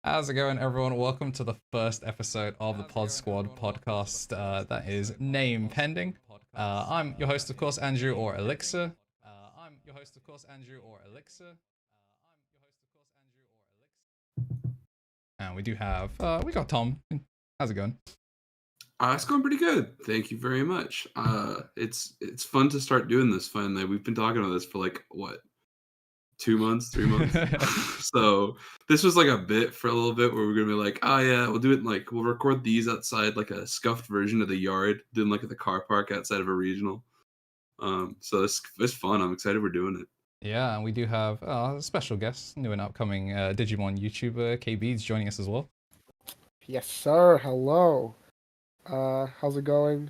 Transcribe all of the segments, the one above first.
How's it going, everyone? Welcome to the first episode of the Pod Squad podcast that is name pending. I'm your host, of course, Andrew or Elixir. And we do have, we got Tom. How's it going? It's going pretty good. Thank you very much. It's fun to start doing this finally. We've been talking about this for like what, 2 months, 3 months. So this was like a bit for a little bit where we're gonna be like, oh yeah, we'll do it. We'll record these outside, like a scuffed version of the yard, doing like at the car park outside of a regional. So it's fun. I'm excited we're doing it. Yeah, and we do have a special guest, new and upcoming Digimon YouTuber, KBeeDS, joining us as well. Yes, sir. Hello. How's it going?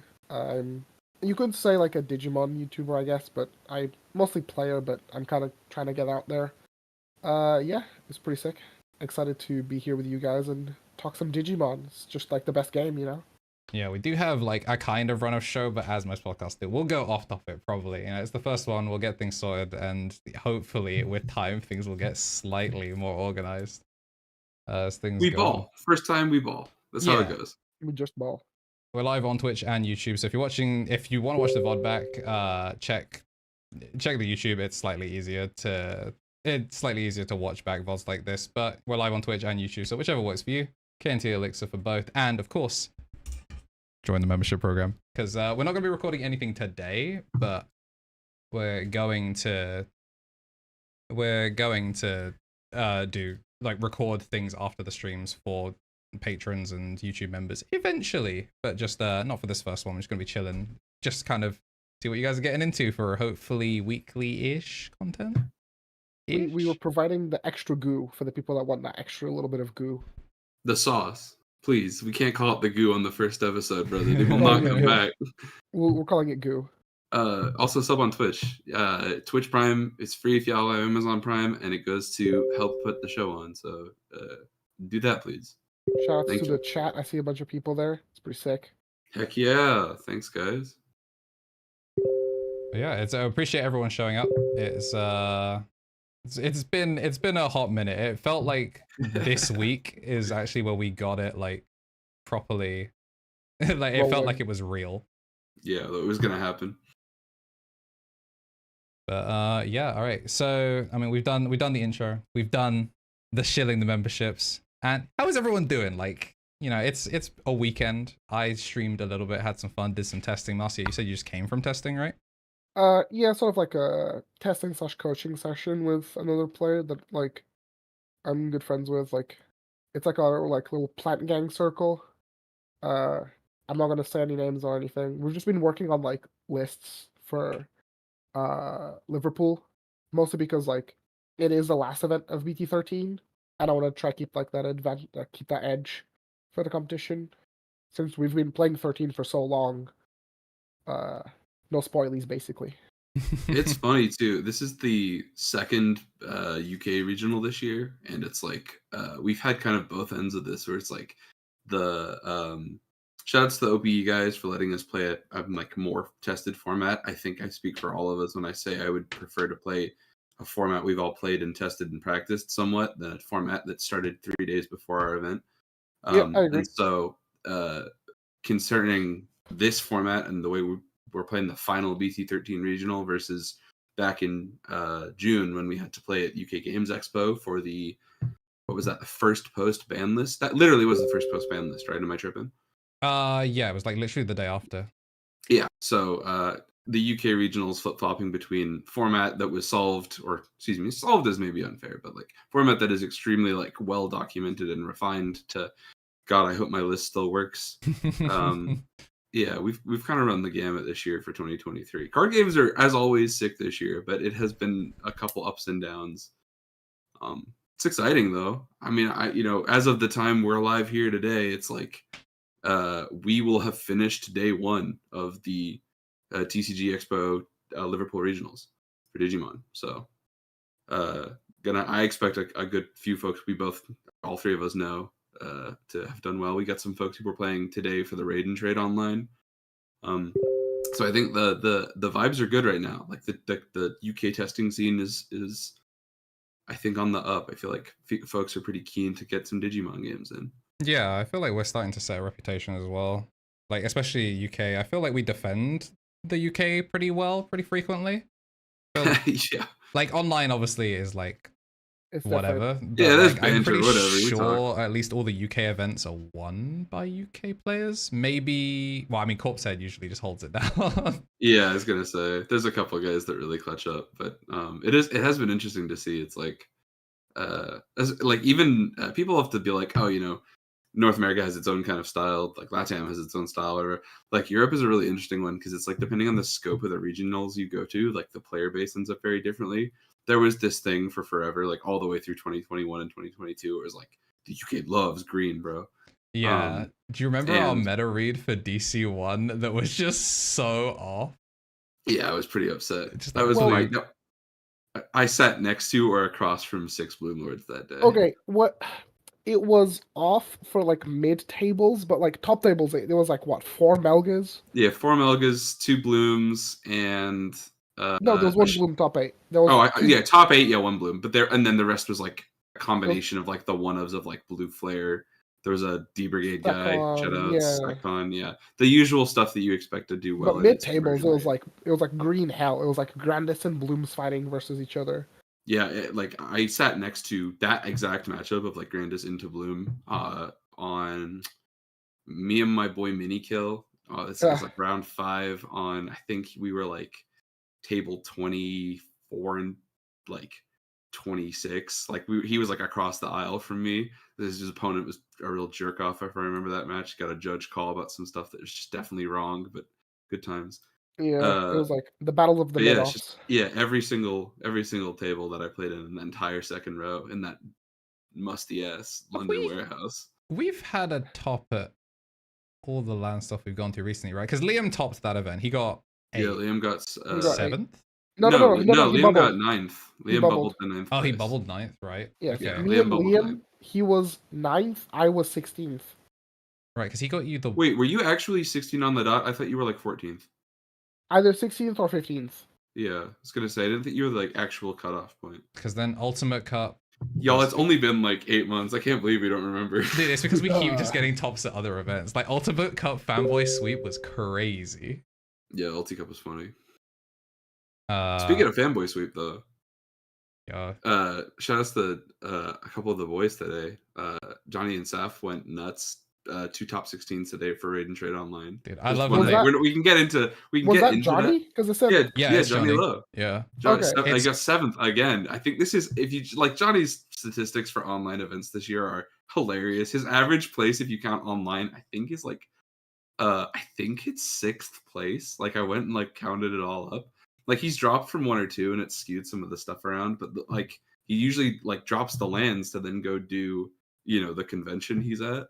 You could say like a Digimon YouTuber, I guess, but I mostly player, but I'm kind of trying to get out there. Yeah, it's pretty sick. Excited to be here with you guys and talk some Digimon. It's just like the best game, you know? Yeah, we do have like a kind of run of show, but as most podcasts do, we'll go off topic probably. It's the first one, we'll get things sorted, and hopefully with time things will get slightly more organized. As things We go ball. First time we ball. That's how it goes. We just ball. We're live on Twitch and YouTube, so if you want to watch the VOD back, check the YouTube. It's slightly easier to watch back VODs like this, but we're live on Twitch and YouTube, so whichever works for you. KnTElixar for both, and of course, join the membership program, because we're not going to be recording anything today, but we're going to do like record things after the streams for patrons and YouTube members eventually, but just not for this first one. We're just going to be chilling, just kind of see what you guys are getting into for hopefully weekly-ish content. We were providing the extra goo for the people that want that extra little bit of goo. The sauce. Please, we can't call it the goo on the first episode, brother. They will not come back. We're calling it goo. Also sub on Twitch. Twitch Prime is free if y'all have Amazon Prime, and it goes to help put the show on. So do that, please. Shout out to the chat. I see a bunch of people there. It's pretty sick. Heck yeah! Thanks, guys. But yeah, I appreciate everyone showing up. It's been a hot minute. It felt like this week is actually where we got it like properly. Like it felt like it was real. Yeah, it was gonna happen. But yeah, all right. So I mean, we've done the intro. We've done the shilling the memberships. And how is everyone doing? Like, you know, it's a weekend. I streamed a little bit, had some fun, did some testing. Marcia, you said you just came from testing, right? Yeah, sort of like a testing / coaching session with another player that like I'm good friends with. Like, it's like a little plant gang circle. I'm not gonna say any names or anything. We've just been working on like lists for Liverpool, mostly because like it is the last event of BT13, and I want to try keep like that keep that edge for the competition. Since we've been playing 13 for so long, no spoilies basically. It's funny too. This is the second UK regional this year, and it's like we've had kind of both ends of this, where it's like the shout outs to the OPE guys for letting us play a like more tested format. I think I speak for all of us when I say I would prefer to play a format we've all played and tested and practiced somewhat than a format that started 3 days before our event. Yeah, I agree. And so concerning this format and the way we're playing the final BT13 regional versus back in June when we had to play at UK Games Expo for the, what was that, the first post ban list? That literally was the first post ban list, right? Am I tripping? Yeah, it was like literally the day after. Yeah, so the UK regionals flip-flopping between format that was solved, or excuse me, solved is maybe unfair, but like format that is extremely like well documented and refined to, God, I hope my list still works. Yeah, we've kind of run the gamut this year for 2023. Card games are, as always, sick this year, but it has been a couple ups and downs. It's exciting though. I mean, as of the time we're live here today, it's like we will have finished day one of the TCG Expo Liverpool Regionals for Digimon. So I expect a good few folks. All three of us know to have done well. We got some folks who were playing today for the raid and trade online. So I think the vibes are good right now. Like the UK testing scene is I think on the up. I feel like folks are pretty keen to get some Digimon games in. Yeah, I feel like we're starting to set a reputation as well. Like, especially UK. I feel like we defend the UK pretty well, pretty frequently. Yeah. Like, online obviously is like It's whatever. different. But Yeah, there's like, I'm banter, pretty whatever, we sure at least all the UK events are won by UK players. Maybe, well, I mean, Corpse Head usually just holds it down. Yeah, I was gonna say there's a couple of guys that really clutch up, but it has been interesting to see. It's like as like even people have to be like, oh, you know, North America has its own kind of style, like LATAM has its own style, whatever. Like Europe is a really interesting one because it's like depending on the scope of the regionals you go to, like the player base ends up very differently. There was this thing for forever, like all the way through 2021 and 2022, where it was like the UK loves green, bro. Yeah. Do you remember our and- meta read for DC1 that was just so off? Yeah, I was pretty upset. Just That like, was well, like I sat next to or across from 6 Bloom Lords that day. Okay, what it was off for like mid tables, but like top tables, there was like what 4 Melgas? Yeah, 4 Melgas, 2 Blooms, and No, there was 1 Bloom top 8. There was yeah, top 8, yeah, 1 Bloom, but there, and then the rest was like a combination of like the one-ofs of like Blue Flare. There was a D Brigade guy, shoutouts, Secon, yeah, the usual stuff that you expect to do well. But mid tables, it was like green hell. It was like Grandis and Blooms fighting versus each other. Yeah, like I sat next to that exact matchup of like Grandis into Bloom on me and my boy Mini Kill. This was like round 5 on, I think we were like table 24 and like 26. Like he was like across the aisle from me. His opponent was a real jerk off. If I remember that match, got a judge call about some stuff that was just definitely wrong, but good times. Yeah, it was like the battle of the mid-offs. Every single table that I played in the entire second row in that musty ass London warehouse. We've had a top at all the LAN stuff we've gone to recently, right? Because Liam topped that event. He got 8th. Yeah, Liam got 7th. No, Liam got 9th. Liam bubbled the 9th. Oh, he bubbled 9th, right? Yeah, okay. Liam, he was 9th. I was 16th. Right, because he got you the. Wait, were you actually 16 on the dot? I thought you were like 14th. Either 16th or 15th. Yeah, I was gonna say I didn't think you were the like, actual cutoff point. Because then Ultimate Cup. Y'all, it's only been like 8 months. I can't believe we don't remember. Dude, it's because we keep just getting tops at other events. Like Ultimate Cup Fanboy Sweep was crazy. Yeah, Ulti Cup was funny. Uh, Speaking of Fanboy Sweep, though, yeah. shout outs to a couple of the boys today. Johnny and Saf went nuts. 2 top 16s today for Raid and Trade Online. Dude, I love it. We can get into. Was that Johnny? Because it said yeah, Johnny Lowe. Yeah. Johnny, okay. I got 7th again. I think this is, if you like, Johnny's statistics for online events this year are hilarious. His average place, if you count online, I think is like, I think it's 6th place. Like I went and like counted it all up. Like he's dropped from 1 or 2, and it skewed some of the stuff around. But like he usually like drops the lands to then go do the convention he's at.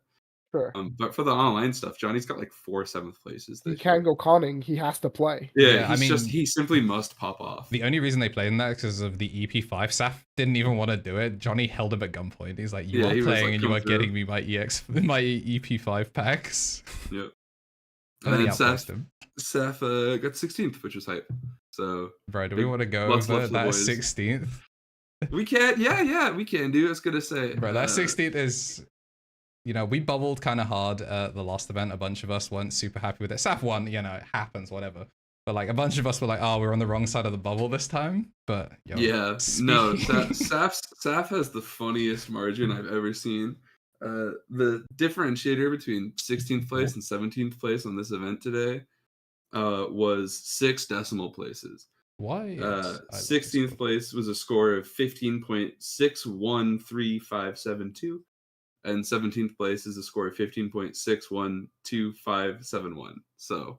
Sure. But for the online stuff, Johnny's got like 4 7th places. He can't go conning. He has to play. Yeah, he simply must pop off. The only reason they played in that is because of the EP5. Saf didn't even want to do it. Johnny held him at gunpoint. He's like, "You are playing, and you are getting me my my EP5 packs." Yep. And then Saf got 16th, which was hype. So, bro, do we want to go over that 16th? We can, yeah, we can do. I was gonna say, bro, that 16th is. We bubbled kind of hard at the last event. A bunch of us weren't super happy with it. Saf won, it happens, whatever. But like a bunch of us were like, oh, we're on the wrong side of the bubble this time. But Saf has the funniest margin I've ever seen. The differentiator between 16th place and 17th place on this event today was 6 decimal places. Why? 16th place was a score of 15.613572. And 17th place is a score of 15.612571. So,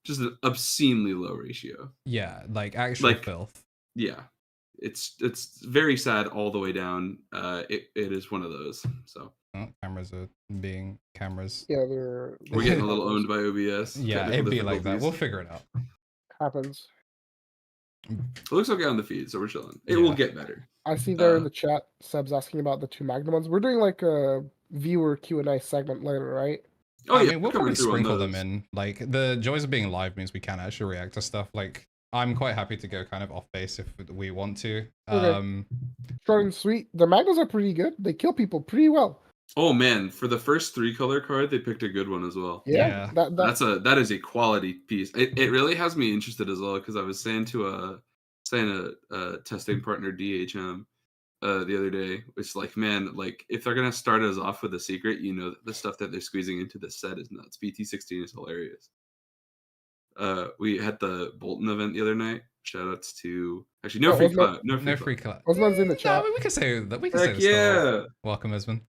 just an obscenely low ratio. Yeah, like actual filth. Yeah, it's very sad all the way down. It is one of those. So cameras are being cameras. Yeah, we're getting a little owned by OBS. Yeah, it'd be like that. We'll figure it out. Happens. It looks okay on the feed, so we're chilling. It will get better. I see there in the chat, Seb's asking about the 2 Magnumons. We're doing like a viewer Q&A segment later, right? I mean, we'll probably sprinkle them in. Like, the joys of being live means we can actually react to stuff. Like, I'm quite happy to go kind of off base if we want to. Okay. Short and sweet. The mangas are pretty good. They kill people pretty well. Oh man, for the first 3-color card, they picked a good one as well. Yeah. That is a quality piece. It really has me interested as well, because I was saying to a testing partner, DHM, the other day, it's like, man, like if they're gonna start us off with a secret, you know, the stuff that they're squeezing into this set is nuts. BT16 is hilarious. We had the Bolton event the other night. Shoutouts to actually no free collab. No free collab. Osman's in the chat. No, we can say that. We can Heck say yeah. Welcome, Osman.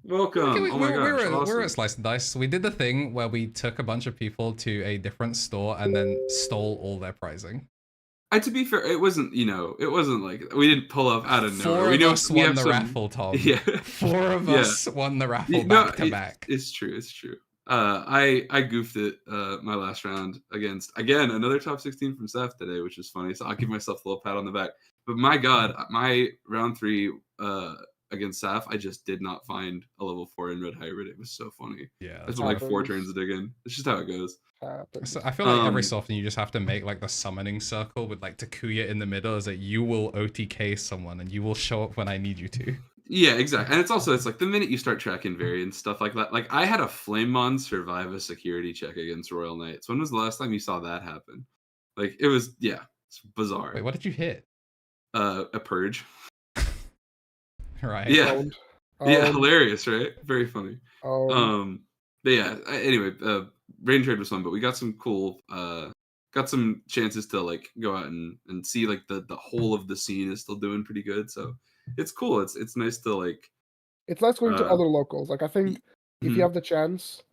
Welcome. Oh my gosh, we're at Slice and Dice. We did the thing where we took a bunch of people to a different store and then stole all their pricing. To be fair, it wasn't like we didn't pull up out of nowhere. Four of us won the raffle, Tom. Yeah. 4 of us won the raffle back to back. It's true. I goofed it my last round against, again, another top 16 from Seth today, which is funny. So I'll give myself a little pat on the back. But my God, my round 3 against Saf, I just did not find a level 4 in Red Hybrid. It was so funny. Yeah. That's like 4 turns to dig in. It's just how it goes. So I feel like every so often you just have to make like the summoning circle with like Takuya in the middle, is that you will OTK someone and you will show up when I need you to. Yeah, exactly. And it's like the minute you start tracking variants, stuff like that. Like I had a Flamemon survive a security check against Royal Knights. When was the last time you saw that happen? Like it was, it's bizarre. Wait, what did you hit? A purge. Right. Yeah. Yeah, hilarious, right? Very funny. But yeah, anyway, Rain Trade was fun, but we got some cool got some chances to like go out and see like the whole of the scene is still doing pretty good. So it's cool. It's nice to like. It's nice going to other locals. Like I think if you have the chance,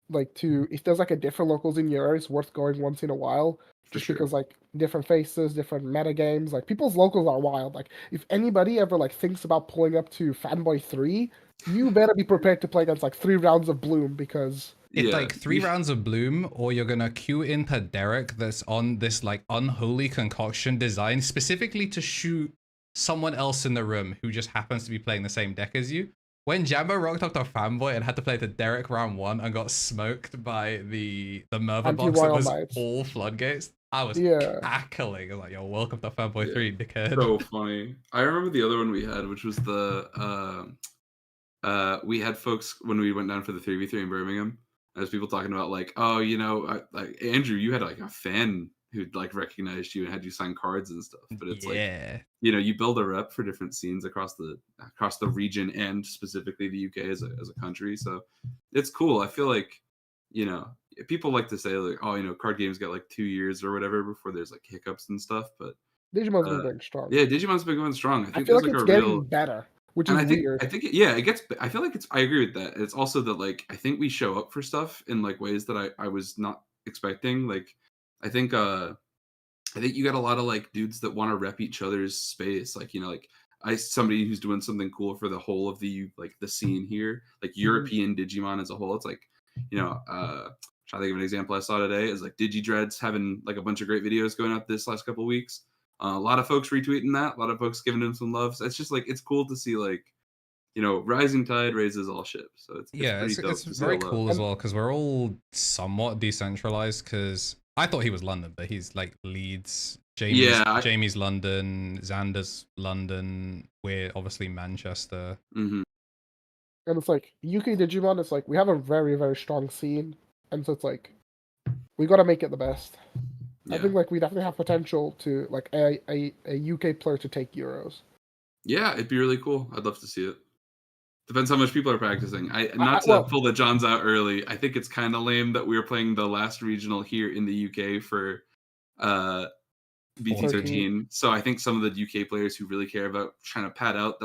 like if there's like a different locals in your area, it's worth going once in a while. Just because like different faces, different meta games, like people's locals are wild. Like if anybody ever like thinks about pulling up to Fanboy3, you better be prepared to play against like 3 rounds of Bloom, because it's like 3 rounds of Bloom, or you're gonna queue into Derek that's on this like unholy concoction designed specifically to shoot someone else in the room who just happens to be playing the same deck as you. When Jambo rocked up to Fanboy and had to play the Derek round 1 and got smoked by the Merva box that was all floodgates, I was cackling. I was like, yo, welcome to Fanboy 3, dickhead. So funny. I remember the other one we had, which was the we had folks when we went down for the 3v3 in Birmingham. There's people talking about like, oh, you know, like Andrew, you had like a fan who like recognized you and had you sign cards and stuff. But it's like, you know, you build a rep for different scenes across the region and specifically the UK as a country. So it's cool. I feel like, you know, people like to say like, oh, you know, card games get like 2 years or whatever before there's like hiccups and stuff. But Digimon's been going strong. Yeah, Digimon's been going strong. I feel like it's getting better. Which is weird. I think it gets. I feel like I agree with that. It's also that like I think we show up for stuff in like ways that I was not expecting. Like I think you got a lot of like dudes that want to rep each other's space. Like, you know, like somebody who's doing something cool for the whole of the like the scene here, like European Digimon as a whole. It's like, you know, trying to think of an example I saw today is like DigiDreads having like a bunch of great videos going up this last couple of weeks. A lot of folks retweeting that, a lot of folks giving him some love. So it's just like, it's cool to see like, you know, rising tide raises all ships. So it's very cool as well, because we're all somewhat decentralized, because I thought he was London, but he's like Leeds, Jamie's London, Xander's London, we're obviously Manchester. And it's like, UK Digimon, it's like, we have a very, very strong scene. And so it's like, we got to make it the best. I think like we definitely have potential to like a UK player to take Euros. Yeah, it'd be really cool. I'd love to see it. Depends how much people are practicing. Not to pull the Johns out early. I think it's kind of lame that we were playing the last regional here in the UK for BT13. So I think some of the UK players who really care about trying to pad out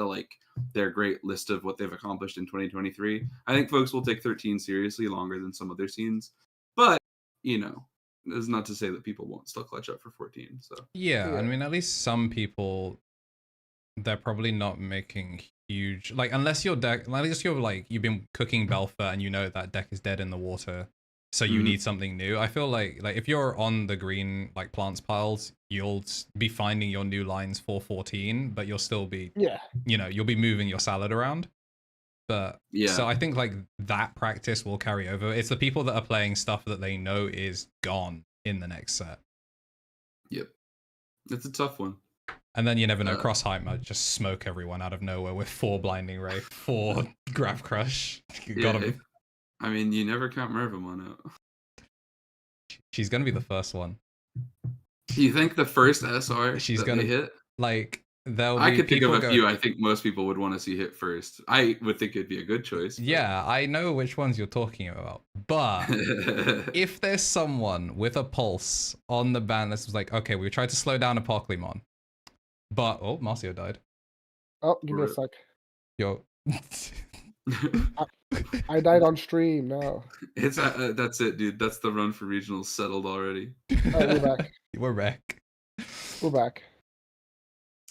their great list of what they've accomplished in 2023. I think folks will take 13 seriously longer than some other scenes. But, you know, that's not to say that people won't still clutch up for 14. So I mean, at least some people, they're probably not making huge, like, unless you've been cooking Belfer and you know that deck is dead in the water, so you need something new. I feel like if you're on the green like plants piles, you'll be finding your new lines for 14, but you'll still be you know, you'll be moving your salad around. But so I think like that practice will carry over. It's the people that are playing stuff that they know is gone in the next set. Yep. It's a tough one. And then you never know, cross hype might just smoke everyone out of nowhere with 4 Blinding Ray, 4 Grab Crush. Got him. I mean, you never count Mervamon out. She's gonna be the first one. You think the first SR She's that gonna they hit? Like, there'll I be could think of people a few I think most people would want to see hit first. I would think it'd be a good choice. But... Yeah, I know which ones you're talking about. But if there's someone with a pulse on the ban that's like, okay, we tried to slow down Apocalypse, but oh, Marcio died. Oh, give me a sec. Yo. I died on stream. No. It's that's it, dude. That's the run for regionals settled already. We're back. We're back. We're back.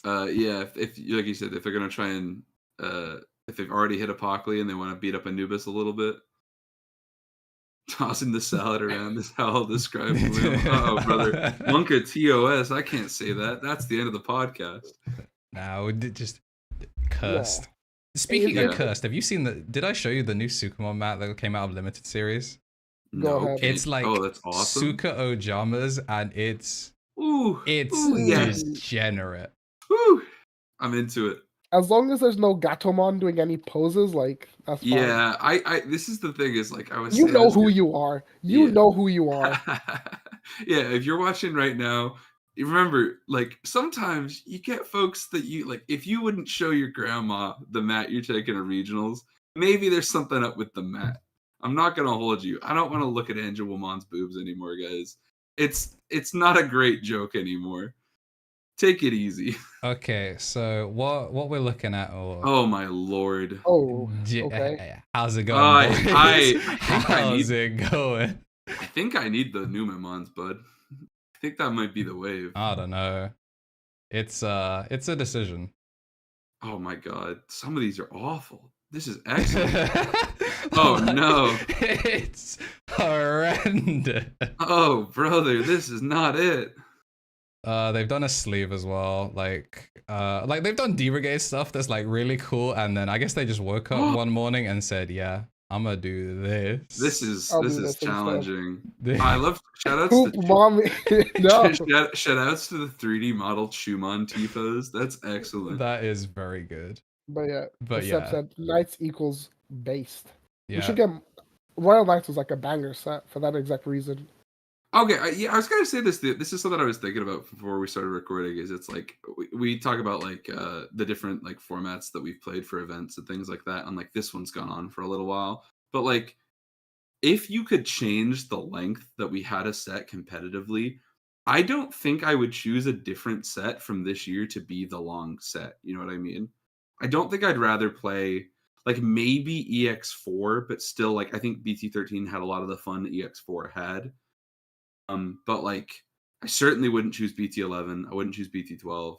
Yeah. If like you said, if they're gonna try and if they've already hit Apocalypse and they want to beat up Anubis a little bit, tossing the salad around is how I'll describe him. Oh, brother, Monka TOS. I can't say that. That's the end of the podcast. No, just cursed. Yeah. Speaking of cursed, have you seen the? Did I show you the new Sukamon mat that came out of limited series? No, it's like that's awesome. Suka Ojamas, and it's yes. degenerate. Ooh, I'm into it. As long as there's no Gatomon doing any poses, like that's fine. Yeah, I this is the thing is like I was. You know who you are. You know who you are. Yeah, if you're watching right now, you remember like sometimes you get folks that you like. If you wouldn't show your grandma the mat you're taking to regionals, maybe there's something up with the mat. I'm not gonna hold you. I don't want to look at Angel Womon's boobs anymore, guys. It's not a great joke anymore. Take it easy. Okay, so what we're looking at? Oh my lord. Oh, okay. How's it going? How's it going? I think I need the Numemons, bud. I think that might be the wave. I don't know. It's a decision. Oh my god, some of these are awful. This is excellent. Oh no, it's horrendous. Oh brother, this is not it. They've done a sleeve as well, like they've done D-Brigade stuff that's like really cool, and then I guess they just woke up one morning and said, "Yeah, I'm gonna do this." This is challenging. I love shoutouts to mommy. No. Shoutouts to the 3D model Shumon Tifos. That's excellent. That is very good. But yeah, said Knights equals based. Yeah. We should get Royal Knights was like a banger set for that exact reason. Okay, I was gonna say this. This is something I was thinking about before we started recording. Is it's like we talk about like the different like formats that we've played for events and things like that, and like this one's gone on for a little while. But like, if you could change the length that we had a set competitively, I don't think I would choose a different set from this year to be the long set. You know what I mean? I don't think I'd rather play like maybe EX4, but still like I think BT13 had a lot of the fun EX4 had. But like I certainly wouldn't choose BT11. I wouldn't choose BT12.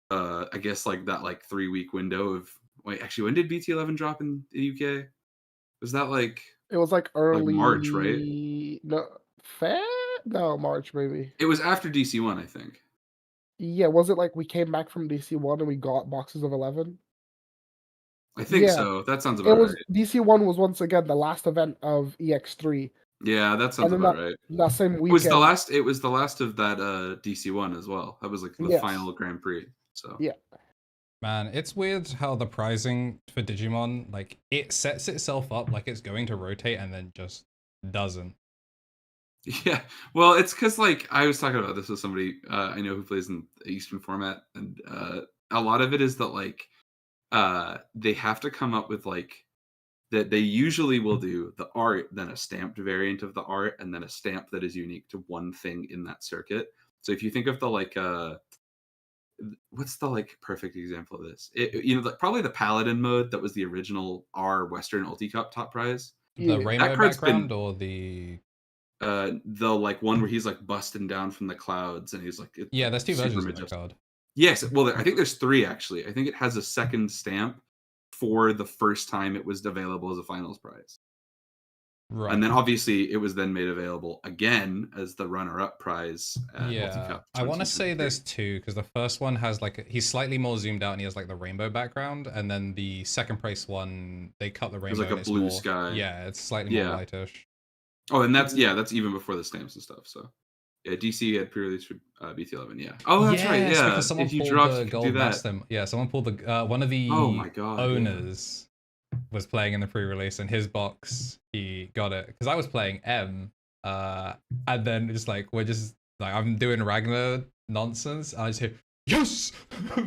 I guess like that like 3-week window of actually when did BT11 drop in the UK? Was that like it was like early March, right? No, March maybe. It was after DC1, I think. Yeah, was it like we came back from DC1 and we got boxes of 11? I think so. That sounds about right. DC1 was once again the last event of EX3. Yeah, that sounds about right. That same weekend. It was the last of that DC1 as well. That was like the final Grand Prix. So yeah. Man, it's weird how the pricing for Digimon, like it sets itself up like it's going to rotate and then just doesn't. Yeah, well, it's because like I was talking about this with somebody I know who plays in the Eastern format, and a lot of it is that like they have to come up with like that they usually will do the art, then a stamped variant of the art, and then a stamp that is unique to one thing in that circuit. So if you think of the like what's the like perfect example of this? Probably the Paladin mode that was the original R Western Ulti Cup top prize. The rainbow background or the like one where he's like busting down from the clouds and he's like there's 2 versions of that card. Yes, well I think there's 3 actually. I think it has a second stamp for the first time it was available as a finals prize. Right. And then obviously it was then made available again as the runner-up prize at Ulti Cup. I want to say there's 2 because the first one has like he's slightly more zoomed out and he has like the rainbow background, and then the second place one they cut the rainbow. It's like a blue sky. Yeah, it's slightly more lightish. Oh, and that's even before the stamps and stuff. So Yeah, DC had pre-release for BT11. Yeah. Oh, that's right. Yes, Yeah. because someone If you pulled dropped, the you could do gold that. master. Yeah, someone pulled the one of Oh the my god. owners was playing in the pre-release, and his box he got it because I was playing M, and then just like we're just like I'm doing Ragnar nonsense. I just hear yes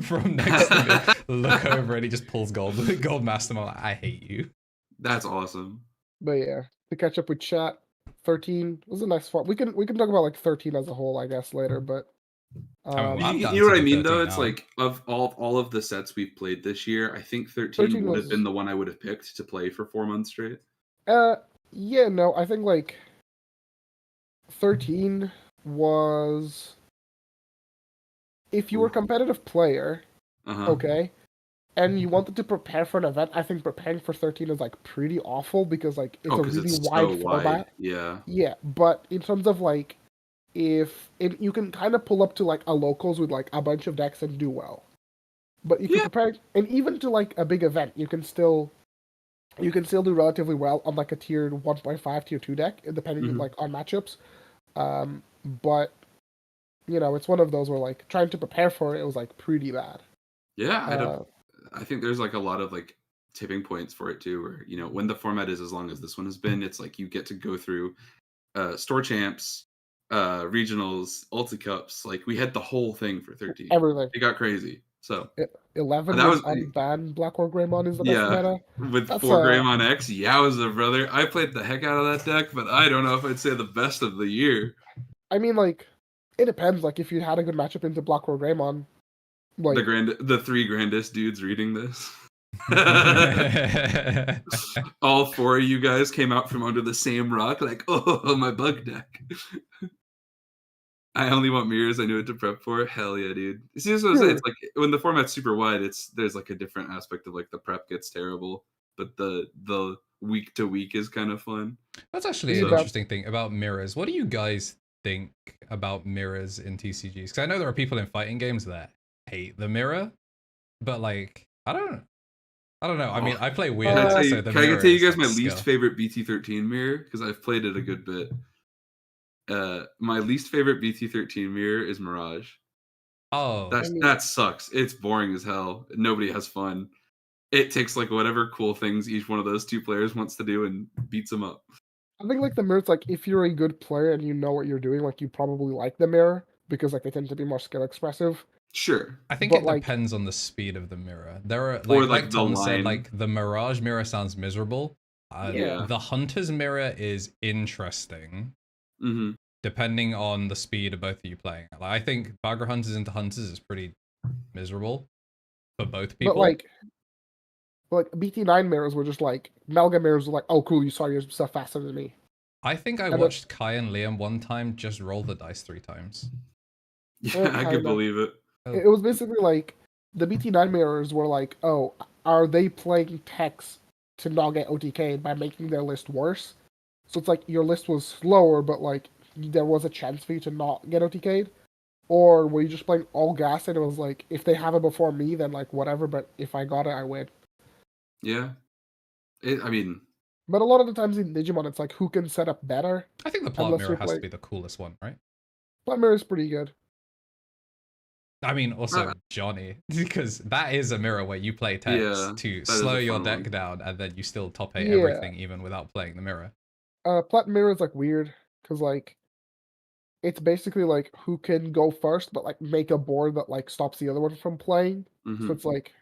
from next to me. Look over, and he just pulls gold master. I'm like, I hate you. That's awesome. But yeah, to catch up with chat, 13 was a nice fun. We can talk about like 13 as a whole, I guess, later. But I mean, I'm you done know what I to mean, though? 13 It's now. like of all of the sets we've played this year, I think 13 13 would have was- been the one I would have picked to play for 4 months straight. yeah, no, I think like 13 was if you were a competitive player, Uh-huh. okay, and you wanted to prepare for an event. I think preparing for 13 is like pretty awful because like it's a 'Cause really it's wide so format. Yeah. Yeah, but in terms of like if you can kind of pull up to like a locals with like a bunch of decks and do well. But if you Yeah. prepare, and even to like a big event, you can still do relatively well on like a tier 1.5, tier 2 deck, depending Mhm. like on matchups. But you know, it's one of those where like trying to prepare for it was like pretty bad. Yeah, I think there's like a lot of like tipping points for it too, where you know when the format is as long as this one has been, it's like you get to go through store champs, regionals, ulti cups. Like we had the whole thing for 13. Everything. It got crazy. So 11 that was was unbanned. Black or Greymon is the best meta. with That's 4 Greymon X. Yowza, brother! I played the heck out of that deck, but I don't know if I'd say the best of the year. I mean, like, it depends. Like, if you had a good matchup into Black or Greymon, like The 3 grandest dudes reading this. All 4 of you guys came out from under the same rock, like, oh, my bug deck. I only want mirrors. I knew what to prep for. Hell yeah, dude. See, that's what I'm saying. It's like when the format's super wide, there's like a different aspect of like the prep gets terrible, but the week to week is kind of fun. That's actually an interesting thing about mirrors. What do you guys think about mirrors in TCGs? Because I know there are people in fighting games that hate the mirror, but like I don't know. I mean, I play weird. Can I tell you guys like my least favorite BT13 mirror? Because I've played it a good bit. My least favorite BT13 mirror is Mirage. Oh, that sucks. It's boring as hell. Nobody has fun. It takes like whatever cool things each one of those 2 players wants to do and beats them up. I think like the mirrors, like if you're a good player and you know what you're doing, like you probably like the mirror because like they tend to be more skill expressive. Sure. I think it depends on the speed of the mirror. There are like Tom said, like the Mirage mirror sounds miserable. The Hunter's mirror is interesting. Mm-hmm. Depending on the speed of both of you playing. Like, I think Bagger Hunters into Hunters is pretty miserable for both people. But like BT9 mirrors were just like Melga mirrors were like, oh cool, you saw your stuff faster than me. I think I watched Kai and Liam one time just roll the dice 3 times. Yeah, I could believe it. It was basically like the BT9 mirrors were like, oh, are they playing techs to not get OTK'd by making their list worse? So it's like your list was slower, but like there was a chance for you to not get OTK'd? Or were you just playing all gas and it was like, if they have it before me, then like whatever, but if I got it, I win. Yeah. But a lot of the times in Digimon, it's like, who can set up better? I think the plot mirror has to be the coolest one, right? Plot mirror is pretty good. I mean, also Johnny, because that is a mirror where you play text to slow your deck down and then you still top 8 everything even without playing the mirror. Plot mirror is like weird, because like, it's basically like who can go first, but like make a board that like stops the other one from playing. Mm-hmm. So it's like,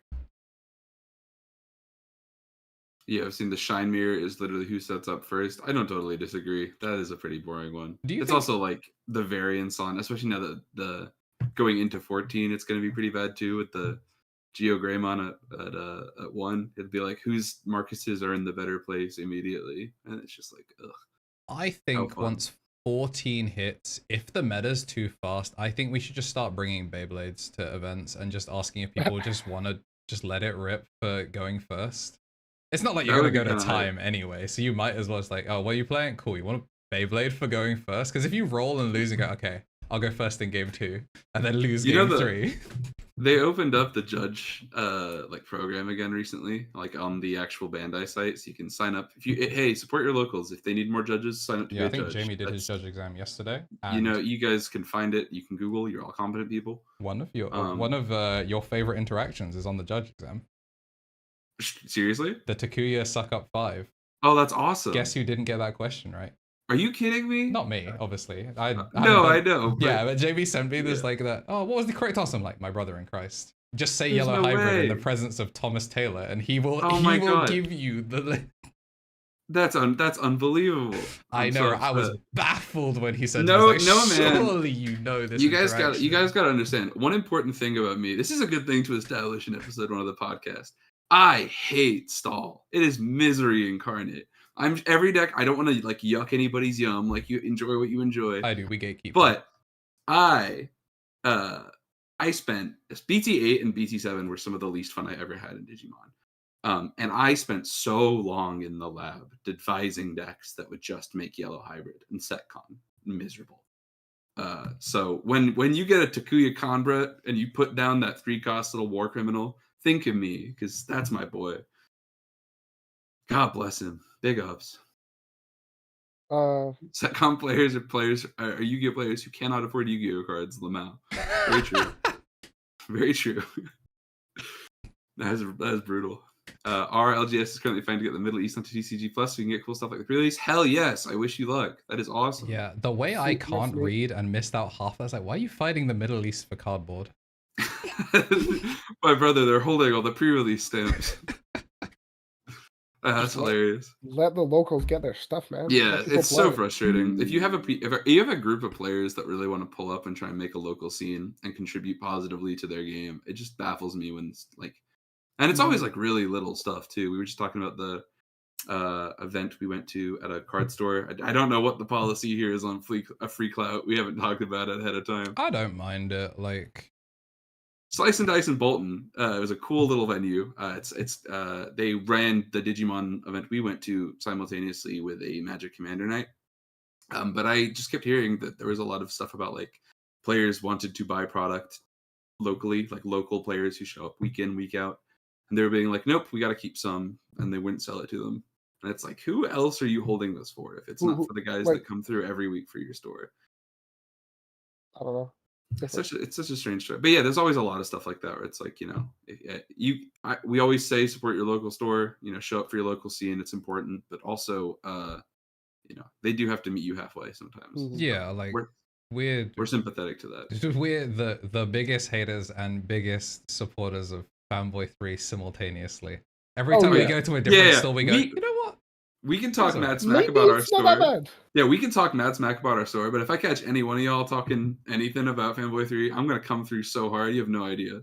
yeah, I've seen the Shine mirror is literally who sets up first. I don't totally disagree. That is a pretty boring one. It's also like the variance on, especially now that the going into 14, it's going to be pretty bad too with the Geo Greymon at 1. It'd be like whose Marcuses are in the better place immediately, and it's just like ugh. I think once 14 hits, if the meta's too fast, I think we should just start bringing Beyblades to events and just asking if people just want to just let it rip for going first. It's not like you're going to go to time anyway, so you might as well just like, oh, what are you playing? Cool, you want a Beyblade for going first? Because if you roll and lose and go, okay, I'll go first in game 2, and then lose game 3. They opened up the judge like program again recently, like on the actual Bandai site, so you can sign up. If you hey, support your locals. If they need more judges, sign up to be Yeah, I a think judge. Jamie did his judge exam yesterday. And You know, you guys can find it. You can Google. You're all competent people. one of your favorite interactions is on the judge exam. Seriously? The Takuya suck up 5. Oh, that's awesome. Guess who didn't get that question right? Are you kidding me? Not me, obviously. I know. Yeah, but JB sent me this Yeah. like that. Oh, what was the correct answer? I'm like, my brother in Christ. Just say There's yellow no hybrid in the way. presence of Thomas Taylor, and he will God. give you the. That's unbelievable. I know. I was baffled when he said, No, like, no, man. surely you know this. You guys got to understand one important thing about me. This is a good thing to establish in episode 1 of the podcast. I hate stall. It is misery incarnate. I'm every deck. I don't want to like yuck anybody's yum. Like, you enjoy what you enjoy. I do. We gatekeep. But I spent BT8 and BT7 were some of the least fun I ever had in Digimon. And I spent so long in the lab devising decks that would just make yellow hybrid and setcon miserable. So when you get a Takuya Conbra and you put down that 3-cost little war criminal, think of me, because that's my boy. God bless him. Big ups. Setcon players are Yu-Gi-Oh players who cannot afford Yu-Gi-Oh cards. Lamau. Very true. Very true. That is brutal. Our LGS is currently trying to get the Middle East onto TCG Plus so you can get cool stuff like the pre-release. Hell yes. I wish you luck. That is awesome. Yeah, the way I can't read and missed out half, I was like, why are you fighting the Middle East for cardboard? My brother, they're holding all the pre-release stamps. That's hilarious. Let the locals get their stuff, man. Yeah, it's so frustrating. If you have a group of players that really want to pull up and try and make a local scene and contribute positively to their game, it just baffles me when it's like, and it's always like really little stuff too. We were just talking about the event we went to at a card store. I don't know what the policy here is on a free clout. We haven't talked about it ahead of time. I don't mind it. Like Slice and Dice in Bolton. It was a cool little venue. They ran the Digimon event we went to simultaneously with a Magic Commander night. But I just kept hearing that there was a lot of stuff about like players wanted to buy product locally, like local players who show up week in, week out. And they were being like, nope, we got to keep some. And they wouldn't sell it to them. And it's like, who else are you holding this for if it's not for the guys that come through every week for your store? I don't know. It's such a strange story. But yeah, there's always a lot of stuff like that where it's like, you know, we always say support your local store, you know, show up for your local scene. It's important. But also, you know, they do have to meet you halfway sometimes. Yeah, like we're sympathetic to that. We're the biggest haters and biggest supporters of Fanboy3 simultaneously. Every time we go to a different store, we go, you know what? We can talk mad smack about our store. Yeah, we can talk mad smack about our store, but if I catch any one of y'all talking anything about Fanboy3, I'm gonna come through so hard. You have no idea.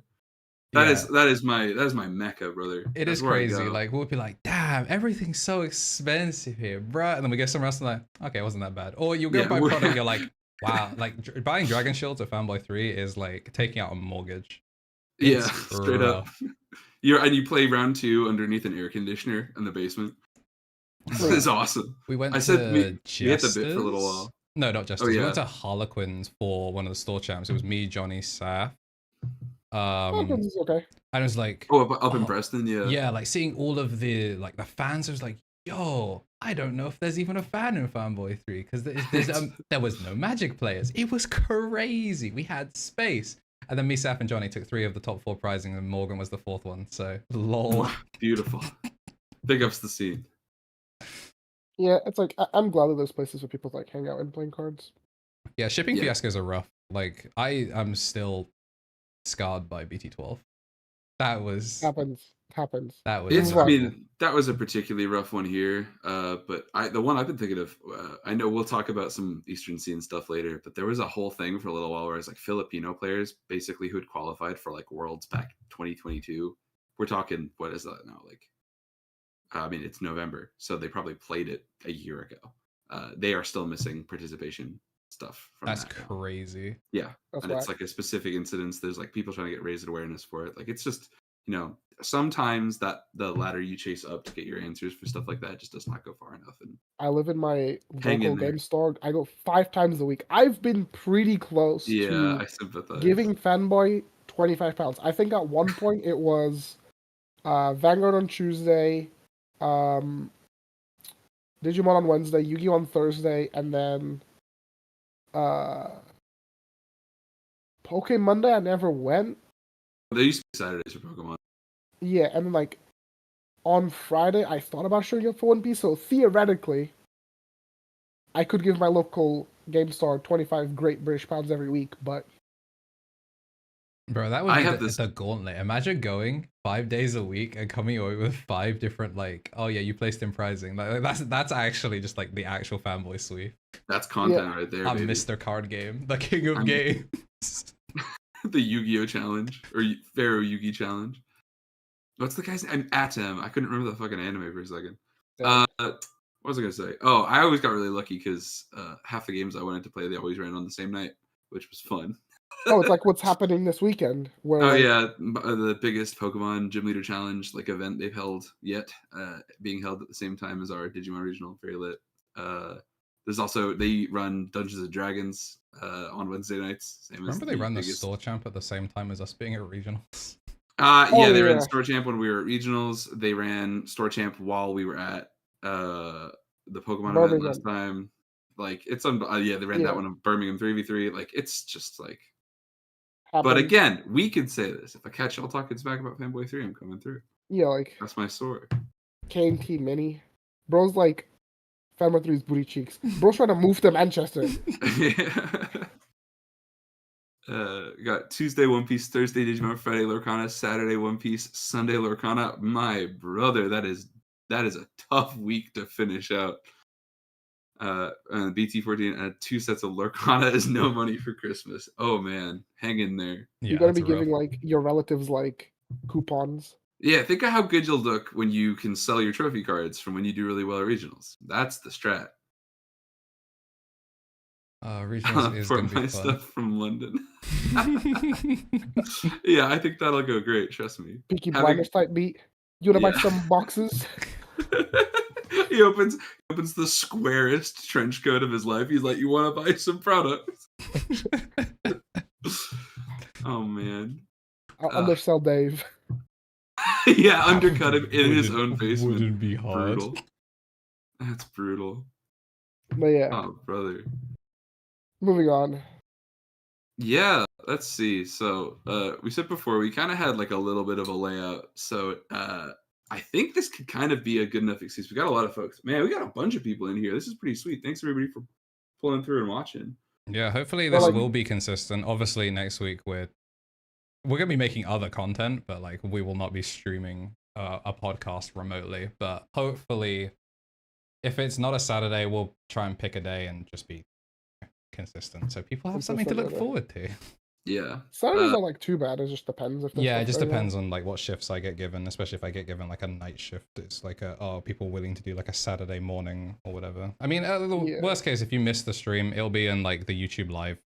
That is my mecca, brother. It is crazy. Like we'll be like, damn, everything's so expensive here, bruh. And then we go somewhere else and like, okay, it wasn't that bad. Or you'll go buy a product, you're like, wow, like buying Dragon Shields at Fanboy3 is like taking out a mortgage. It's straight up. You play round 2 underneath an air conditioner in the basement. This is awesome. We went we hit the bit for a little while. No, not Jesters. We went to Harlequins for one of the store champs. It was me, Johnny, Saf. Harlequins is okay. And it was like, up in Preston, yeah, like seeing all of the fans. I was like, yo, I don't know if there's even a fan in Fanboy3 because there was no Magic players. It was crazy. We had space. And then me, Saf, and Johnny took 3 of the top 4 prizing, and Morgan was the 4th one. So, lol. Beautiful. Big ups the scene. Yeah, it's like I'm glad that there's places where people like hang out and playing cards. Yeah, shipping fiascos are rough. Like I am still scarred by BT12. That was happens. That was. I mean, that was a particularly rough one here. But the one I've been thinking of, I know we'll talk about some Eastern scene stuff later. But there was a whole thing for a little while where it's like Filipino players basically who had qualified for like Worlds back 2022. We're talking, what is that now? Like, I mean, it's November, so they probably played it a year ago. They are still missing participation stuff. That's crazy. Yeah, and it's like a specific incidence. There's like people trying to get raised awareness for it. Like it's just, you know, sometimes that the ladder you chase up to get your answers for stuff like that just does not go far enough. And I live in my local game store. I go 5 times a week. I've been pretty close to I sympathize. giving Fanboy £25. I think at one point it was Vanguard on Tuesday, Digimon on Wednesday, Yu-Gi-Oh on Thursday, and then Poke Monday. I never went. There used to be Saturdays for Pokemon. Yeah, and then like on Friday, I thought about showing up for One Piece. So theoretically, I could give my local game store 25 great British pounds every week, but bro, that would be the gauntlet. Imagine going 5 days a week and coming away with 5 different like, oh yeah, you placed in prizing. Like that's actually just like the actual fanboy sweep. That's content right there. I'm Mr. Card Game, the king of games. The Yu-Gi-Oh challenge or Pharaoh Yugi challenge. What's the guy's name? Atom. I couldn't remember the fucking anime for a second. What was I gonna say? Oh, I always got really lucky because half the games I wanted to play, they always ran on the same night, which was fun. Oh, it's like what's happening this weekend. Where the biggest Pokemon Gym Leader Challenge event they've held yet, being held at the same time as our Digimon Regional. Very lit. There's also, they run Dungeons and Dragons on Wednesday nights. Remember they ran the Store Champ at the same time as us being at Regionals? They ran Store Champ when we were at Regionals. They ran Store Champ while we were at the Pokemon event last time. Like, it's they ran that one in Birmingham 3v3. Like, it's just like... But again, we could say this. If I catch y'all talking smack about Fanboy3, I'm coming through. Yeah, like... That's my story. KnT Mini. Bro's like... Fanboy3's booty cheeks. Bro's trying to move to Manchester. Got Tuesday One Piece, Thursday Digimon, Friday Lorcana, Saturday One Piece, Sunday Lorcana. My brother, that is a tough week to finish out. BT14 2 sets of Lorcana is no money for Christmas. Oh man, hang in there. Yeah, you gotta be giving like your relatives like coupons. Yeah, think of how good you'll look when you can sell your trophy cards from when you do really well at regionals. That's the strat. Regionals is for gonna my be fun. Stuff from London. Yeah, I think that'll go great. Trust me. Peaky Blinders type beat. You wanna buy some boxes? He opens the squarest trench coat of his life. He's like, "You want to buy some products?" Oh man, I'll undersell Dave. Yeah, undercut him in his own basement. Wouldn't be hard. Brutal. That's brutal. But yeah. Oh brother. Moving on. Yeah, let's see. So we said before we kind of had like a little bit of a layout. So I think this could kind of be a good enough excuse. We got a lot of folks. Man, we got a bunch of people in here. This is pretty sweet. Thanks everybody for pulling through and watching. Yeah, hopefully this will be consistent. Obviously next week we're gonna be making other content, but like we will not be streaming a podcast remotely. But hopefully, if it's not a Saturday, we'll try and pick a day and just be consistent, so people have something to look forward to. Yeah, Saturdays are like too bad. It just depends if. Yeah, it just depends on like what shifts I get given. Especially if I get given like a night shift, it's like people willing to do like a Saturday morning or whatever. I mean, the worst case, if you miss the stream, it'll be in like the YouTube Live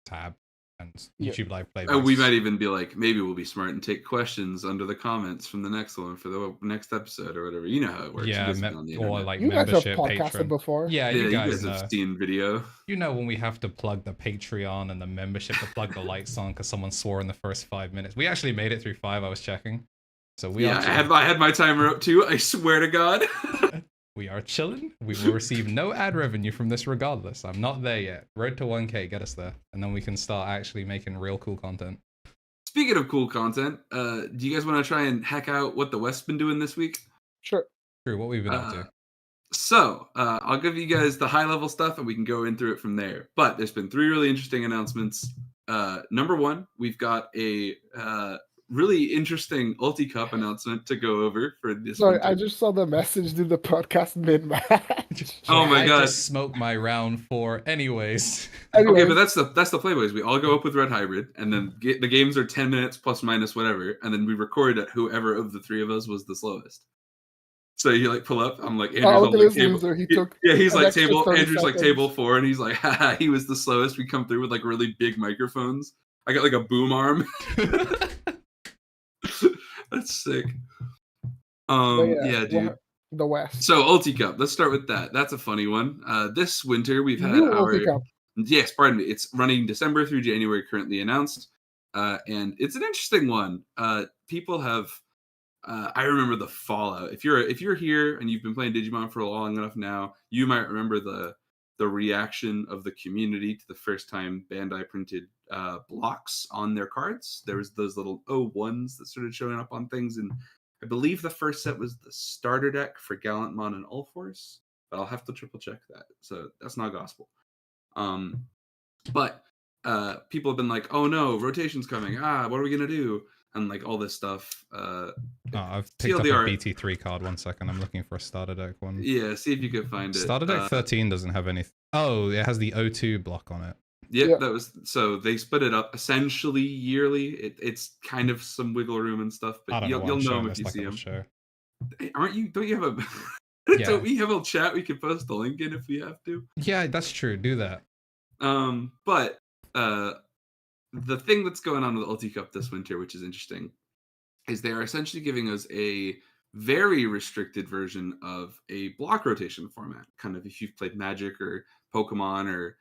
tab and YouTube Live playback. We might even be like, maybe we'll be smart and take questions under the comments from the next one for the next episode or whatever. You know how it works. Yeah, or like you guys membership, have podcasted Patreon. before. Yeah, you guys have seen video. You know when we have to plug the Patreon and the membership to plug the lights on because someone swore in the first 5 minutes. We actually made it through 5. I was checking. So we I had my timer up too. I swear to God. We are chilling. We will receive no ad revenue from this regardless. I'm not there yet. Road to 1K, get us there. And then we can start actually making real cool content. Speaking of cool content, do you guys want to try and hack out what the West's been doing this week? Sure. True, what we've been up to. So, I'll give you guys the high-level stuff and we can go in through it from there. But there's been 3 really interesting announcements. Number 1, we've got a really interesting Ulti Cup announcement to go over for this. Sorry, I just saw the message to the podcast mid-match. Oh my God! I just smoked my round 4, anyways. Okay, but that's the playboys. We all go up with Red Hybrid, and then the games are 10 minutes plus minus whatever, and then we record at whoever of the 3 of us was the slowest. So you like pull up. I'm like, Andrew's he's like table. Andrew's like table 4, and he's like, haha, he was the slowest. We come through with like really big microphones. I got like a boom arm. That's sick. Dude. The West. So Ulti Cup. Let's start with that. That's a funny one. This winter we've had Ulti Cup. Yes, pardon me. It's running December through January. Currently announced. and it's an interesting one. People have. I remember the fallout. If you're here and you've been playing Digimon for long enough now, you might remember the reaction of the community to the first time Bandai printed blocks on their cards. There was those little O1s that started showing up on things, and I believe the first set was the starter deck for Gallantmon and Ulforce, but I'll have to triple check that. So that's not gospel. But people have been like, "Oh no, rotation's coming. What are we gonna do?" And like all this stuff. I've picked up a BT3 card. 1 second, I'm looking for a starter deck one. Yeah, see if you can find it. Starter deck 13 doesn't have any. Oh, it has the O2 block on it. Yep, that was so they split it up essentially yearly. It's kind of some wiggle room and stuff, but you'll know them if you see them. Show. Aren't you? Don't you have a? Yeah. Don't we have a chat we can post the link in if we have to? Yeah, that's true. Do that. But the thing that's going on with Ulti Cup this winter, which is interesting, is they are essentially giving us a very restricted version of a block rotation format. Kind of if you've played Magic or Pokemon or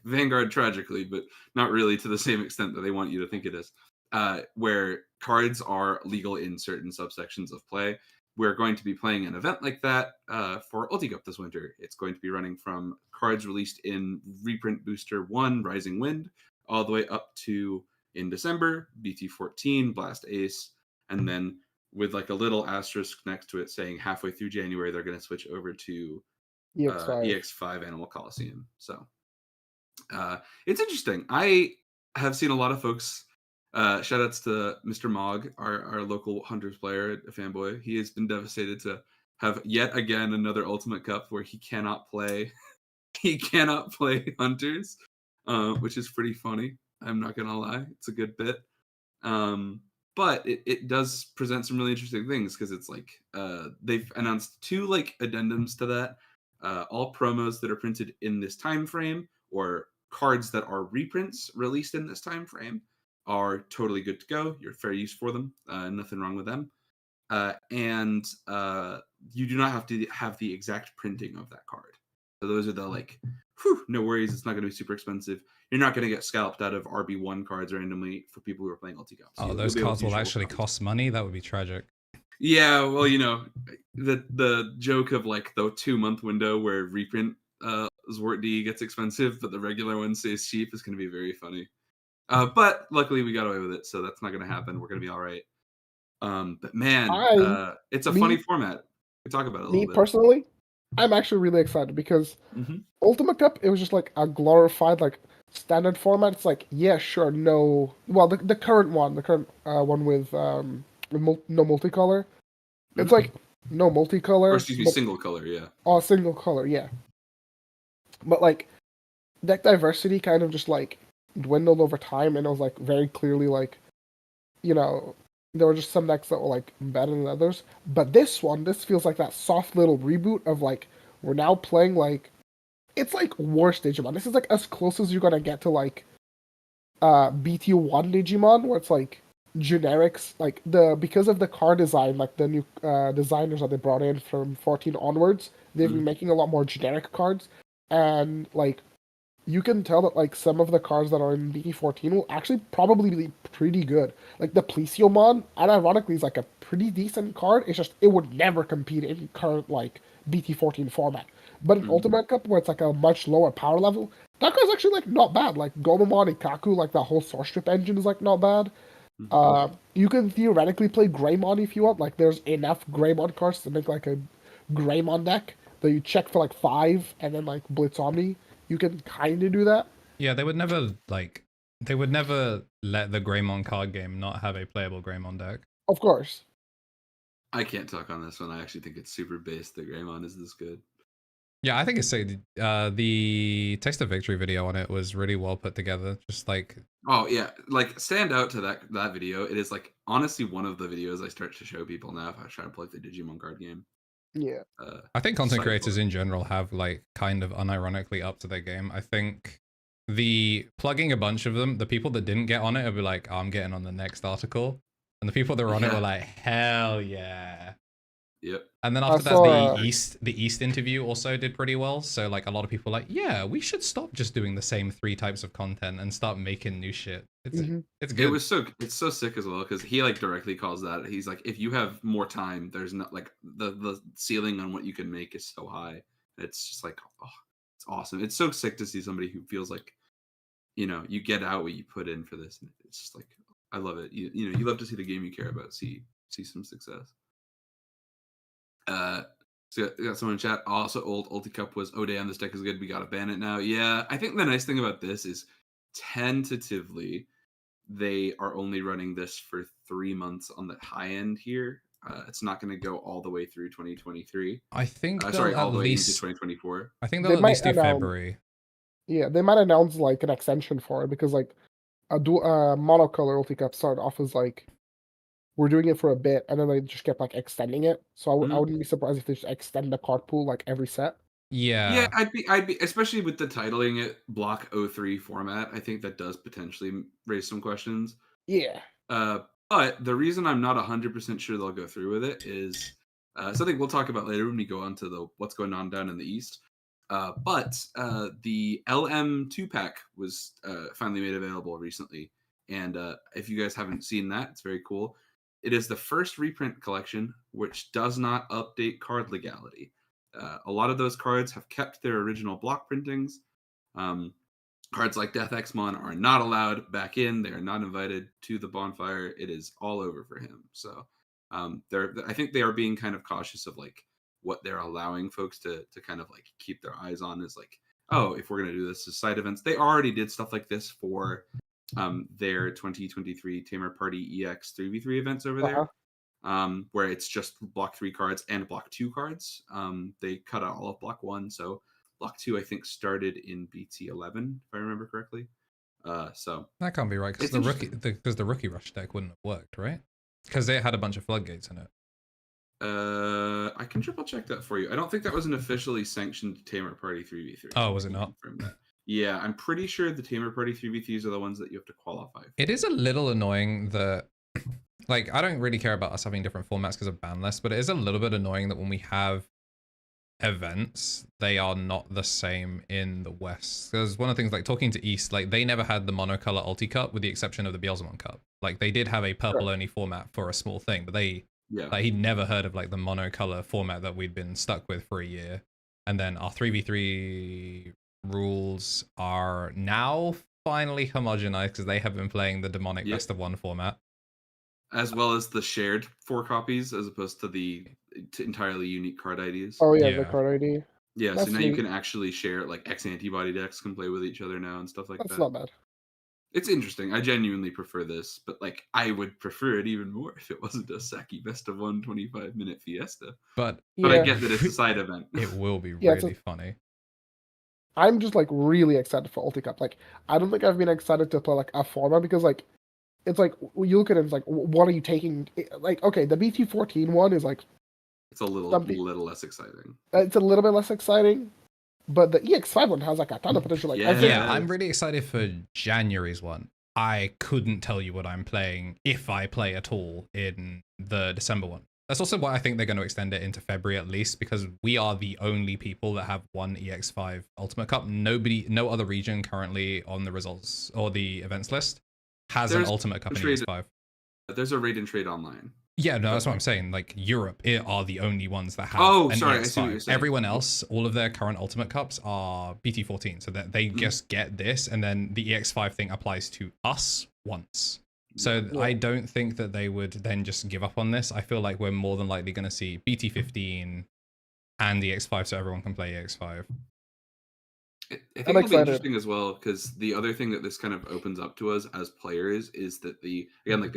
Vanguard, tragically, but not really to the same extent that they want you to think it is, where cards are legal in certain subsections of play. We're going to be playing an event like that for Ulti Cup this winter. It's going to be running from cards released in reprint booster 1, Rising Wind, all the way up to, in December, BT14, Blast Ace, and then with like a little asterisk next to it saying halfway through January, they're going to switch over to EX5 Animal Coliseum. So it's interesting. I have seen a lot of folks. Shout outs to Mr. Mogg, our local Hunters player at Fanboy. He has been devastated to have yet again another Ultimate Cup where he cannot play. He cannot play Hunters, which is pretty funny. I'm not gonna lie, it's a good bit. But it does present some really interesting things because it's like they've announced 2 like addendums to that. All promos that are printed in this time frame or cards that are reprints released in this time frame are totally good to go. You're fair use for them. Nothing wrong with them. And you do not have to have the exact printing of that card. So those are the like, no worries. It's not going to be super expensive. You're not going to get scalped out of RB1 cards randomly for people who are playing Ulti Cup. So those cards will actually cost money. That would be tragic. Yeah, well, you know, the joke of like the 2-month window where reprint Zwart D gets expensive, but the regular one stays cheap is going to be very funny. But luckily we got away with it, so that's not going to happen. We're going to be all right. But man, it's a funny format. We talk about it a little bit. Me personally, I'm actually really excited because Ultimate Cup, it was just like a glorified like standard format. It's like, yeah, sure, no. Well, the current one with no multicolor. It's like no multicolor. Or excuse me, single color, yeah. Oh, single color, yeah. But like deck diversity kind of just like dwindled over time, and it was like very clearly like, you know, there were just some decks that were like better than others. But this feels like that soft little reboot of like, we're now playing like, it's like worse Digimon. This is like as close as you're gonna get to like BT1 Digimon, where it's like generics, like because of the card design, like the new designers that they brought in from 14 onwards, they've been making a lot more generic cards, and like you can tell that like some of the cards that are in BT14 will actually probably be pretty good. Like the Plesiomon, and ironically, is like a pretty decent card. It's just it would never compete in current like BT14 format. But in Ultimate Cup, where it's like a much lower power level, that card's actually like not bad. Like Gomamon Ikaku, like the whole Source Strip engine is like not bad. You can theoretically play Greymon if you want. Like there's enough Greymon cards to make like a Greymon deck that you check for like 5 and then like Blitz Omni. You can kind of do that. Yeah, they would never let the Greymon card game not have a playable Greymon deck. Of course. I can't talk on this one. I actually think it's super based that Greymon is this good. Yeah, I think it's the Taste of Victory video on it was really well put together. Just like, oh yeah, like stand out to that video. It is like honestly one of the videos I start to show people now if I try to play the Digimon card game. Yeah. I think content creators in general have like kind of unironically up to their game. I think the plugging a bunch of them, the people that didn't get on it will be like, oh, I'm getting on the next article. And the people that were on it were like, hell yeah. Yep. And then I after that, saw, the East interview also did pretty well. So like a lot of people are like, yeah, we should stop just doing the same 3 types of content and start making new shit. It's Mhm. it's It good. was it's so sick as well because he like directly calls that. He's like, if you have more time, there's not like the ceiling on what you can make is so high. It's just like, oh, it's awesome. It's so sick to see somebody who feels like, you get out what you put in for this, and it's just like, I love it. You love to see the game you care about see some success. So we got someone in chat. Also, old Ulti Cup was, oh damn, this deck is good. We gotta ban it now. Yeah, I think the nice thing about this is tentatively they are only running this for 3 months on the high end here. It's not going to go all the way through 2023. I think they'll Sorry, all at the way into least 2024. I think They they'll at might least do announce- February. yeah, they might announce like an extension for it because like a monocolor Ulti Cup started off as like we're doing it for a bit, and then they just kept like extending it. So I Mhm. wouldn't be surprised if they just extend the card pool like every set. Yeah. I'd be, especially with the titling it Block 03 format. I think that does potentially raise some questions. Yeah. But the reason I'm not 100% sure they'll go through with it is something we'll talk about later when we go on to the what's going on down in the East. But the LM 2-pack was finally made available recently. And if you guys haven't seen that, it's very cool. It is the first reprint collection which does not update card legality. A lot of those cards have kept their original block printings. Cards like Death-X-Mon are not allowed back in. They are not invited to the bonfire. It is all over for him. So I think they are being kind of cautious of like what they're allowing folks to kind of like keep their eyes on is like, oh, if we're going to do this as side events. They already did stuff like this for their 2023 Tamer Party EX 3v3 events over there. Where it's just block 3 cards and block 2 cards. They cut out all of block 1, so block 2 I think started in BT11 if I remember correctly. So That can't be right because the rookie rush deck wouldn't have worked, right? Because it had a bunch of floodgates in it. I can triple check that for you. I don't think that was an officially sanctioned Tamer Party 3v3. Oh, was it not? Yeah, I'm pretty sure the Tamer Party 3v3s are the ones that you have to qualify for. It is a little annoying that, like, I don't really care about us having different formats because of ban lists, but it is a little bit annoying that when we have events, they are not the same in the West. Because one of the things, like, talking to East, like, they never had the monocolor Ulti Cup with the exception of the Beelzemon Cup. Like, they did have a purple-only format for a small thing, but like, he'd never heard of, like, the monocolor format that we'd been stuck with for a year. And then our 3v3 rules are now finally homogenized because they have been playing the demonic best of 1 format, as well as the shared 4 copies as opposed to the entirely unique card IDs. Oh yeah, the card ID. Yeah, that's so now neat. You can actually share, like, X antibody decks can play with each other now and stuff like that. That's not bad. It's interesting. I genuinely prefer this, but like I would prefer it even more if it wasn't a Saki best of 1 25-minute fiesta. But I get that it's a side event. It will be really funny. I'm just like really excited for Ulti Cup. Like I don't think I've been excited to play like a format because like it's like you look at it, it's like what are you taking? Like okay, the BT14 one is like it's a little less exciting. It's a little bit less exciting. But the EX5 one has like a ton of potential. Like, I'm really excited for January's one. I couldn't tell you what I'm playing if I play at all in the December one. That's also why I think they're going to extend it into February at least, because we are the only people that have one EX5 Ultimate Cup. No other region currently on the results or the events list has an Ultimate Cup in EX5. There's a raid and trade online. Yeah, no, that's what I'm saying. Like Europe are the only ones that have an EX5. I see what you're saying. Everyone else, all of their current Ultimate Cups are BT14, so that they just get this, and then the EX5 thing applies to us once. So I don't think that they would then just give up on this. I feel like we're more than likely going to see BT15 and EX5, so everyone can play EX5. I think it'll be interesting as well, because the other thing that this kind of opens up to us as players is that they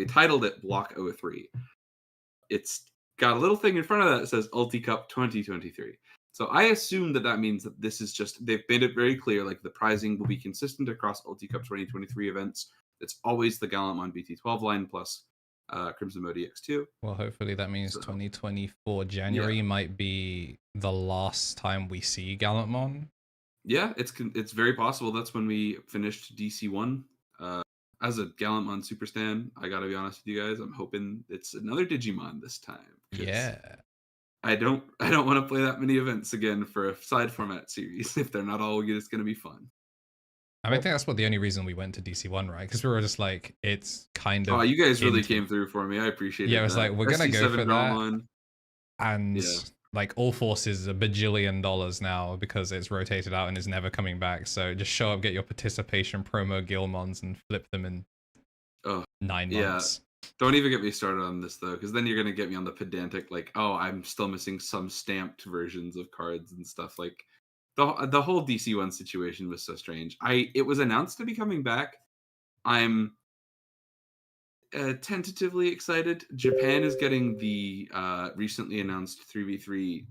titled it Block 03. It's got a little thing in front of that that says Ulti Cup 2023. So I assume that means that this is just, they've made it very clear, like the prizing will be consistent across Ulti Cup 2023 events. It's always the Gallantmon BT12 line plus Crimson Mode EX2. Well, hopefully that means 2024 January might be the last time we see Gallantmon. Yeah, it's very possible that's when we finished DC1. As a Gallantmon super stan, I gotta be honest with you guys, I'm hoping it's another Digimon this time. Yeah. I don't want to play that many events again for a side format series if they're not all just going to be fun. I mean, I think that's what the only reason we went to DC1, right? Because we were just like, it's kind of. Oh, you guys really came through for me. I appreciate it. Yeah, it was like, we're gonna go for that. Gallantmon. And Yeah. like all forces $1 bajillion now because it's rotated out and is never coming back. So just show up, get your participation promo Gilmons and flip them in 9 months. Don't even get me started on this though, because then you're gonna get me on the pedantic, like, oh, I'm still missing some stamped versions of cards and stuff. Like the whole DC1 situation was so strange. It was announced to be coming back. I'm tentatively excited. Japan is getting the recently announced 3v3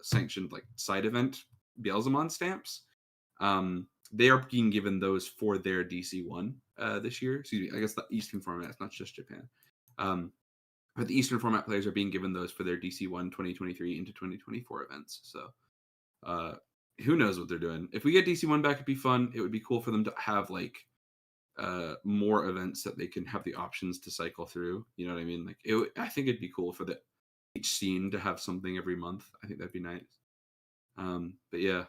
sanctioned like side event Beelzemon stamps. They are being given those for their DC1 this year. Excuse me, I guess the Eastern format, it's not just Japan. But the Eastern format players are being given those for their DC1 2023 into 2024 events. So who knows what they're doing. If we get DC1 back, it'd be fun. It would be cool for them to have like more events that they can have the options to cycle through. You know what I mean? Like I think it'd be cool for each scene to have something every month. I think that'd be nice. But yeah,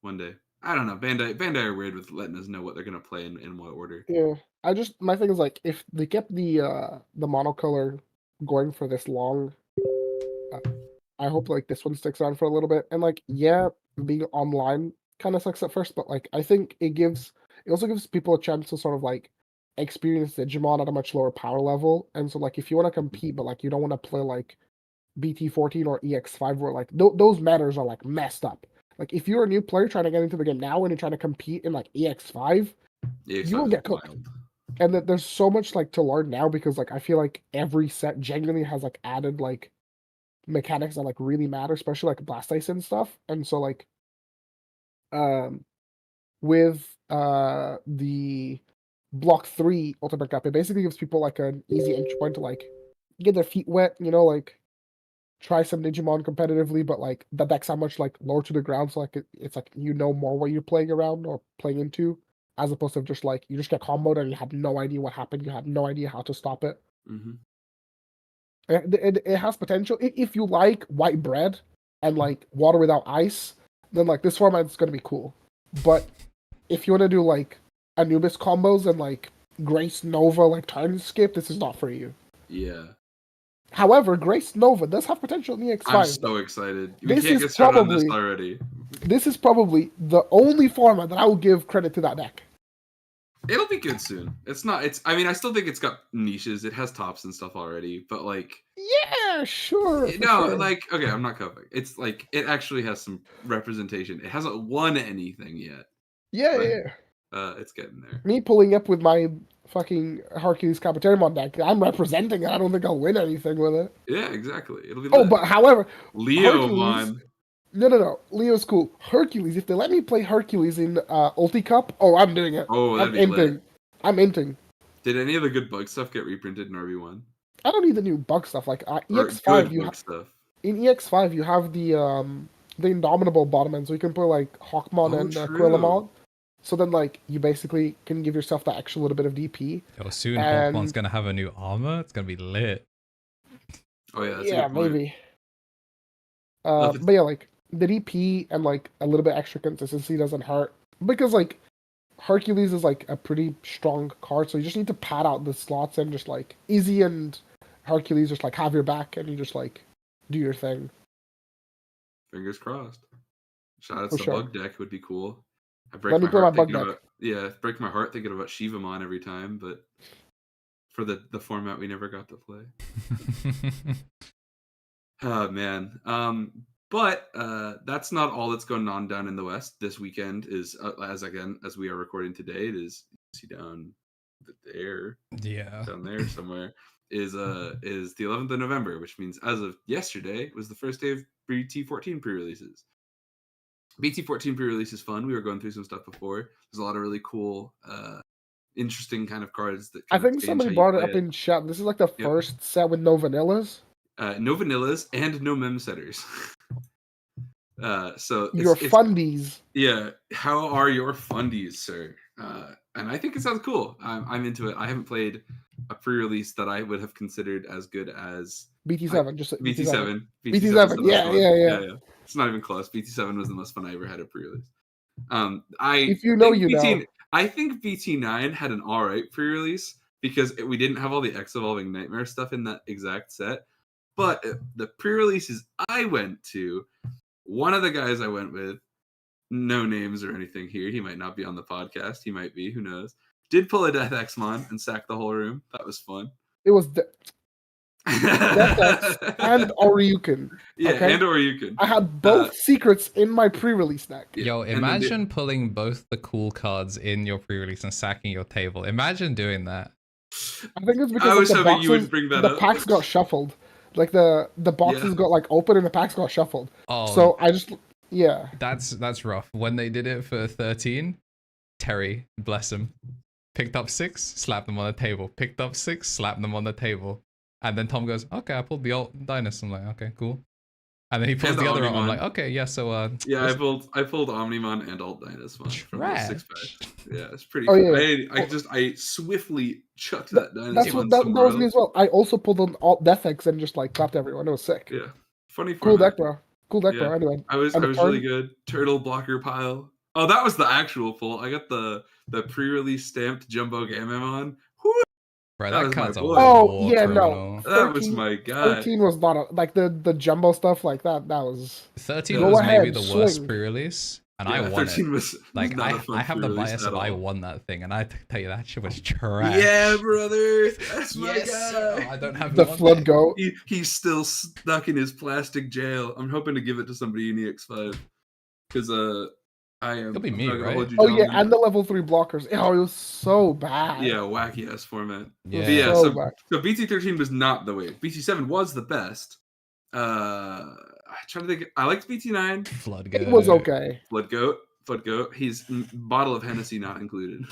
one day. I don't know. Bandai are weird with letting us know what they're gonna play in what order. Yeah, my thing is like if they kept the monocolor going for this long, I hope like this one sticks around for a little bit. And like, yeah, being online kind of sucks at first, but like I think it also gives people a chance to sort of like experience Digimon at a much lower power level. And so like if you want to compete, but like you don't want to play like BT14 or EX5 where like those matters are like messed up. Like if you're a new player trying to get into the game now and you're trying to compete in like EX5, you will get cooked. Wild. And that there's so much like to learn now because like I feel like every set genuinely has like added like mechanics that like really matter, especially like blast ice and stuff. And so like with the block 3 ultimate cup, it basically gives people like an easy entry point to like get their feet wet, you know, like try some Digimon competitively, but like the deck's how much like lower to the ground, so like it's like you know more what you're playing around or playing into, as opposed to just like you just get comboed and you have no idea what happened, you have no idea how to stop it. Mm-hmm. It has potential if you like white bread and like water without ice, then like this format's gonna be cool. But if you want to do like Anubis combos and like Grace Nova like turn skip, this is not for you. Yeah. However, Grace Nova does have potential in EX5. I'm so excited. We can't get started on this already. This is probably the only format that I will give credit to that deck. It'll be good soon. I mean, I still think it's got niches. It has tops and stuff already, but like... Yeah, sure. No, sure. like, okay, I'm not covering. It's like, it actually has some representation. It hasn't won anything yet. Yeah, but, yeah. It's getting there. Me pulling up with my fucking Hercules KBeeDS deck, I'm representing it. I don't think I'll win anything with it. Yeah, exactly. It'll be lit. But however... Leomon. No. Leo's cool. Hercules, if they let me play Hercules in Ulti Cup, I'm doing it. Oh, that'd I'm be lit. I'm inting. Did any of the good bug stuff get reprinted in RV1? I don't need the new bug stuff. Like EX5, in EX5 you have the Indomitable bottom end, so you can play like Hawkmon and Quillamon. So then like you basically can give yourself that extra little bit of DP. Soon Hawkmon's gonna have a new armor. It's gonna be lit. Oh yeah, that's yeah, maybe. But yeah, like the DP and like a little bit extra consistency doesn't hurt because like Hercules is like a pretty strong card, so you just need to pad out the slots and just like Izzy and Hercules just like have your back and you just like do your thing. Fingers crossed. Shout out to the bug deck would be cool. I break my heart thinking about break my heart thinking about Shivamon every time, but for the format we never got to play. Oh man. But that's not all that's going on down in the West. This weekend is as we are recording today, it is down there. Yeah. Down there somewhere is the 11th of November, which means as of yesterday was the first day of BT14 pre-releases. BT14 pre-release is fun. We were going through some stuff before. There's a lot of really cool interesting kind of cards that I think somebody brought it up in chat. This is like the first set with no vanillas. No vanillas and no mem setters. So your fundies. Yeah, how are your fundies, sir? and I think it sounds cool. I'm into it. I haven't played a pre-release that I would have considered as good as BT7, just BT7. BT7, the most yeah, fun. yeah. It's not even close. BT7 was the most fun I ever had at pre-release. If you know, you know. I think BT9 had an alright pre-release because we didn't have all the X Evolving Nightmare stuff in that exact set. But the pre-releases I went to, one of the guys I went with, no names or anything here. He might not be on the podcast. He might be. Who knows? Did pull a Death Xmon and sack the whole room. That was fun. It was Death X and Oryukin. Yeah, okay? and Oryukin. I had both secrets in my pre-release deck. Yeah. Yo, imagine pulling both the cool cards in your pre-release and sacking your table. Imagine doing that. I think it's because I was like, the hoping boxes, you would bring that the up. packs got shuffled. Like the boxes got like open and the packs got shuffled. Oh, so I just That's rough. When they did it for 13, Terry, bless him, picked up 6, slapped them on the table. Picked up 6, slapped them on the table. And then Tom goes, okay, I pulled the alt Dynus. I'm like, okay, cool. And then he pulls the other one. I'm like, okay, yeah, so yeah, I pulled Omnimon and Alt Dynus one from the 6-pack. Yeah, it's pretty cool. Yeah. I swiftly chucked that Dynus one. That was me as well. I also pulled an Alt Death X and just like clapped everyone. It was sick. Yeah. Funny cool format. deck, bro. Cool deck, bro. Anyway. I was really good. Turtle blocker pile. Oh, that was the actual pull. I got the pre-release stamped Jumbo Gammamon. Bro, that card's a Oh, yeah, criminal. no. That was my guy. 13 was not like the jumbo stuff like that. That was 13 was maybe the worst pre-release, and I won it. Was like I have the bias that I won that thing, and I tell you that shit was trash. Yeah, brother, that's my guy. Oh, I don't have the flood goat. He's still stuck in his plastic jail. I'm hoping to give it to somebody in EX5 because I am. It'll be me, right? Oh yeah, and the level 3 blockers. Oh, it was so bad. Yeah, wacky ass format. Yeah, so BT13 was not the way. BT7 was the best. I'm trying to think. I liked BT9. Flood goat. It was okay. Flood goat. He's bottle of Hennessy not included.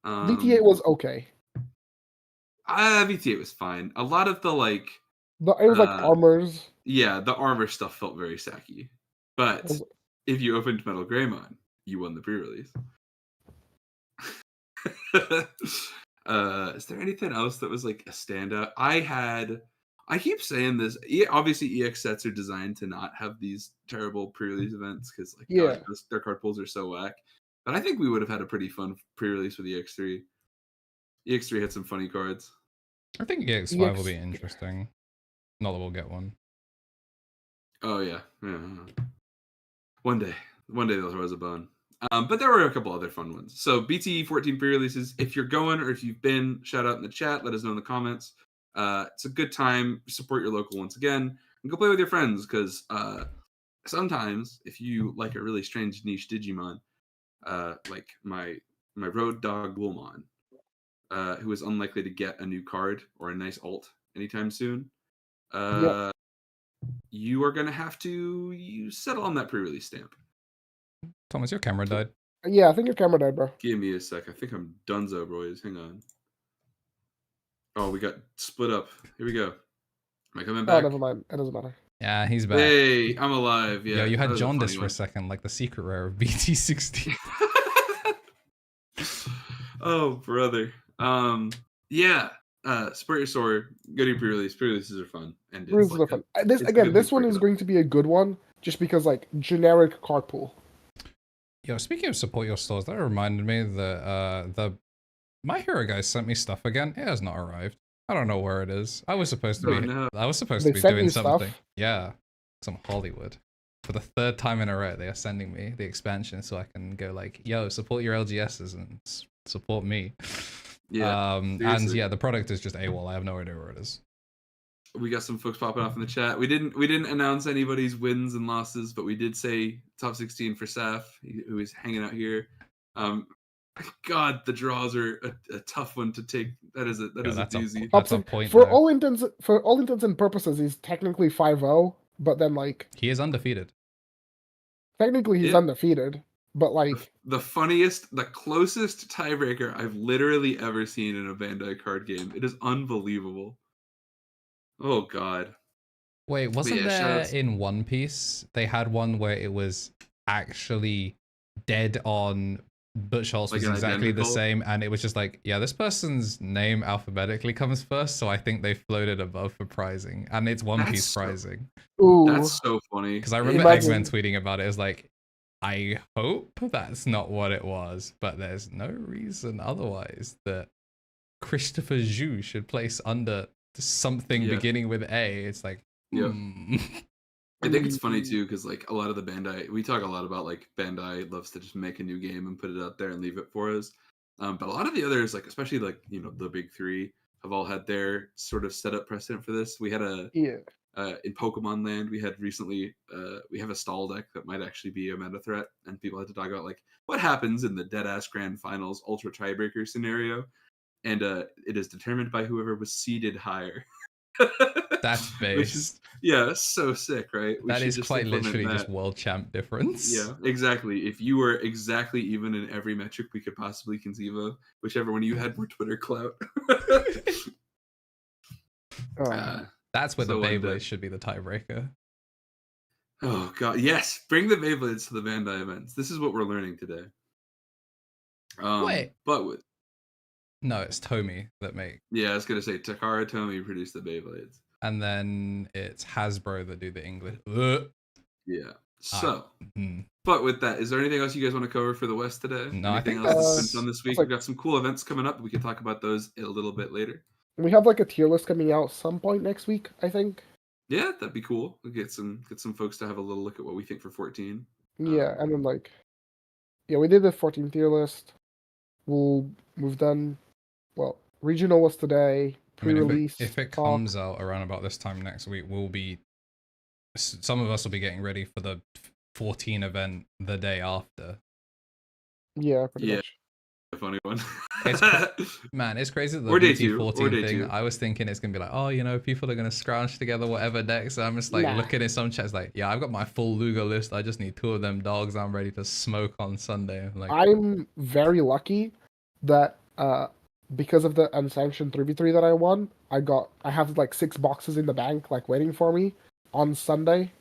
BT8 was okay. BT8 was fine. A lot of the it was like armors. Yeah, the armor stuff felt very sacky. But if you opened Metal Greymon, you won the pre-release. Is there anything else that was like a standout? I keep saying this. Obviously, EX sets are designed to not have these terrible pre-release events because God, their card pulls are so whack. But I think we would have had a pretty fun pre-release with EX3. EX3 had some funny cards. I think EX5 will be interesting. Not that we'll get one. Oh yeah. One day they'll throw us a bone. But there were a couple other fun ones. So BT14 pre-releases. If you're going or if you've been, shout out in the chat. Let us know in the comments. It's a good time. Support your local once again, and go play with your friends because sometimes if you like a really strange niche Digimon, like my road dog Gallantmon, who is unlikely to get a new card or a nice alt anytime soon, you are gonna have to settle on that pre-release stamp. Thomas, your camera died. Yeah, I think your camera died, bro. Give me a sec. I think I'm donezo, boys. Hang on. Oh, we got split up. Here we go. Am I coming back? Oh, never mind. It doesn't matter. Yeah, he's back. Hey, I'm alive. Yeah. Yo, you had jaundice for a second, like the secret rare of BT16. Oh, brother. Yeah. Support your sword. Go to your pre-release. Pre-releases are fun. And pre-releases are fun. This one is going to be a good one, just because generic card pool. Yo, speaking of support your stores, that reminded me that the My Hero guys sent me stuff again. It has not arrived. I don't know where it is. I was supposed to be. I was supposed to be doing something. Stuff? Yeah, some Hollywood. For the 3rd time in a row, they are sending me the expansion so I can go yo, support your LGSs and support me. Yeah. And yeah, the product is just AWOL. I have no idea where it is. We got some folks popping off in the chat. We didn't announce anybody's wins and losses, but we did say top 16 for Saf, who is hanging out here. God, the draws are a tough one to take. That is a doozy. That's a point. For all intents and purposes, he's technically 5-0, but then he is undefeated. Technically, he's undefeated, but the closest tiebreaker I've literally ever seen in a Bandai card game. It is unbelievable. Oh God. Wait, wasn't there in One Piece they had one where it was actually dead on Butch Holtz Like was an exactly the identical? same, and it was just like, yeah, this person's name alphabetically comes first, so I think they floated above for pricing, and it's One That's Piece so, pricing. Ooh, that's so funny. Because I remember Imagine- Eggman tweeting about it. It's like, I hope that's not what it was, but there's no reason otherwise that Christopher Zhu should place under something Yeah. beginning with A. It's like, Yeah. hmm. I think it's funny too because like a lot of the Bandai, we talk a lot about like Bandai loves to just make a new game and put it out there and leave it for us. But a lot of the others, like especially like the big three, have all had their sort of set up precedent for this. We had yeah. in Pokemon Land, we had recently we have a stall deck that might actually be a meta threat, and people had to talk about like what happens in the Deadass Grand Finals Ultra Tiebreaker scenario, and it is determined by whoever was seeded higher. That's Which is based. so sick, right? That should is just quite implement literally that. just world champ difference. Yeah, exactly. If you were exactly even in every metric we could possibly conceive of, whichever one you had more Twitter clout. That's where So, the like, Beyblades should be the tiebreaker. Oh god, yes! Bring the Beyblades to the Bandai events. This is what we're learning today. Wait. But with No, it's Tomy that make. I was gonna say Takara Tomy produced the Beyblades. And then it's Hasbro that do the English. Yeah. So, Hmm. but with that, is there anything else you guys want to cover for the West today? No, I Anything think else that's that's- been done this week? like- We've got some cool events coming up. We can talk about those a little bit later. We have like a tier list coming out some point next week, I think. Yeah, that'd be cool. We'll get some folks to have a little look at what we think for 14. Yeah, and then like, yeah, we did the 14 tier list. We've done, well, regional was today. I mean, Pre-release. if it talk. comes out around about this time next week, some of us will be getting ready for the 14 event the day after. Yeah, pretty Yeah. much. A funny one. Man, it's crazy. The Or day two, or BT14 day thing. two. I was thinking it's gonna be like, oh, people are gonna scrounge together whatever decks. So I'm just like Nah. looking at some chats, like, yeah, I've got my full Luger list. I just need 2 of them dogs. I'm ready to smoke on Sunday. I'm like, I'm very lucky that because of the unsanctioned 3v3 that I won, I have like 6 boxes in the bank like waiting for me on Sunday.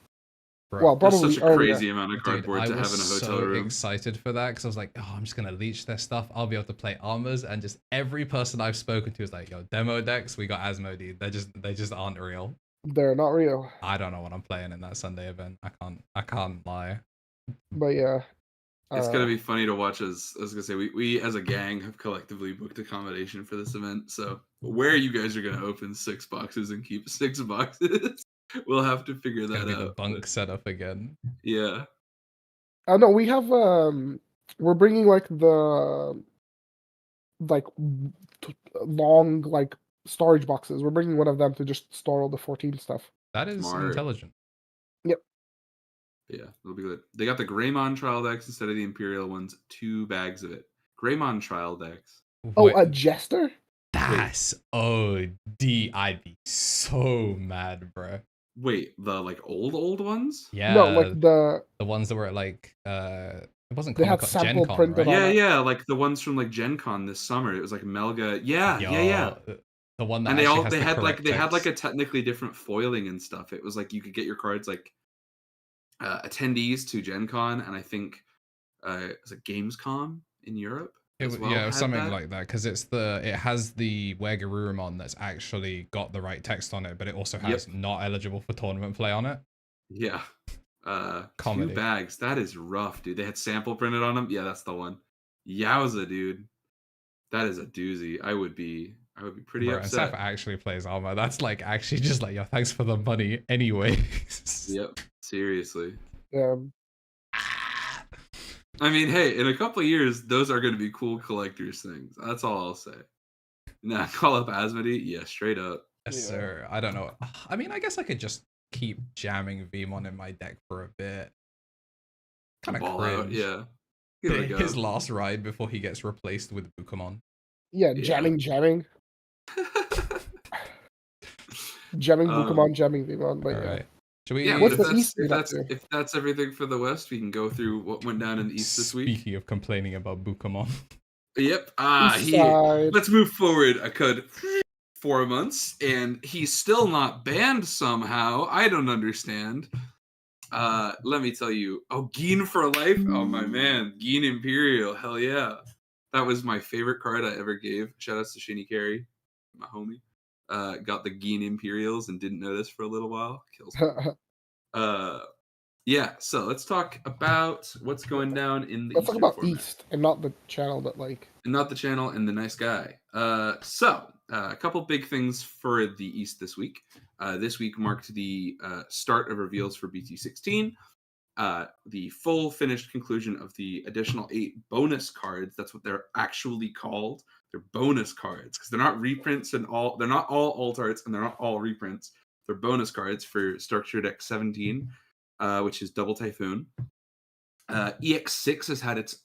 bro, Well, That's probably such a earlier. crazy amount of dude, cardboard I to have in a was hotel so room. excited for that because I was like, oh, I'm just gonna leech their stuff. I'll be able to play armors, and just every person I've spoken to is like, yo, demo decks, we got Asmodee. They just aren't real. They're not real. I don't know what I'm playing in that Sunday event. I can't lie. But yeah. It's gonna be funny to watch as I was gonna say we as a gang have collectively booked accommodation for this event. So where you guys are gonna open 6 boxes and keep 6 boxes, we'll have to figure It's gonna that be the out. bunk setup again. Yeah. No, we have we're bringing like the long like storage boxes. We're bringing one of them to just store all the 14 stuff. That is Smart. intelligent. Yeah, it'll be good. They got the Greymon trial decks instead of the Imperial ones. 2 bags of it. Greymon trial decks. Oh, Wait, a jester? that's OD. I'd be so mad, bro. Wait, the like old ones? Yeah, No, like the ones that were at like it wasn't They had Comic-Con, Gen sample Con, printed right? on Yeah, it. yeah, like the ones from like Gen Con this summer. It was like Melga. Yeah. The one that And actually has they the had like correct a text. technically different foiling and stuff. It was like you could get your cards like attendees to Gen Con, and I think was it Gamescom in Europe? It as was, well yeah, it was had something that? like that because it has the Wegarurumon that's actually got the right text on it, but it also has not eligible for tournament play on it. Yeah. 2 Comedy. bags. That is rough, dude. They had sample printed on them. Yeah, that's the one. Yowza, dude. That is a doozy. I would be pretty Bro, and Seth upset. actually plays armor. That's like actually just like, yo, thanks for the money anyway. Yep. Seriously. I mean, hey, in a couple of years, those are going to be cool collectors things. That's all I'll say. Now, call up Asmodee? Yeah, straight up. Yes, Yeah. sir. I don't know. I mean, I guess I could just keep jamming Vmon in my deck for a bit. Kind of Ball cringe. out, yeah. Give it a go. His last ride before he gets replaced with Bukamon. Yeah, Yeah. jamming. Jamming Pokemon, jamming Vmon. But All yeah. right. Should we? Yeah, What's but the if East that's, if, lead up that's, to? if that's everything for the West, we can go through what went down in the East this week. Speaking of complaining about Bukamon. Yep. East Here. side. Let's move forward a good 4 months, and he's still not banned somehow. I don't understand. Let me tell you. Oh, Geen for life. Oh my man, Geen Imperial. Hell yeah, that was my favorite card I ever gave. Shout outs to Shinny Carey, my homie. Got the Geen Imperials and didn't notice for a little while. Kills me. Yeah. So let's talk about what's going down in the Let's talk Eastern about format. East and not the channel, but like Not the channel and the nice guy. A couple big things for the East this week. This week marked the start of reveals for BT16. The full finished conclusion of the additional 8 bonus cards. That's what they're actually called. They're bonus cards because they're not reprints and all. They're not all alt arts and they're not all reprints. They're bonus cards for Structure Deck 17, which is Double Typhoon. EX6 has had its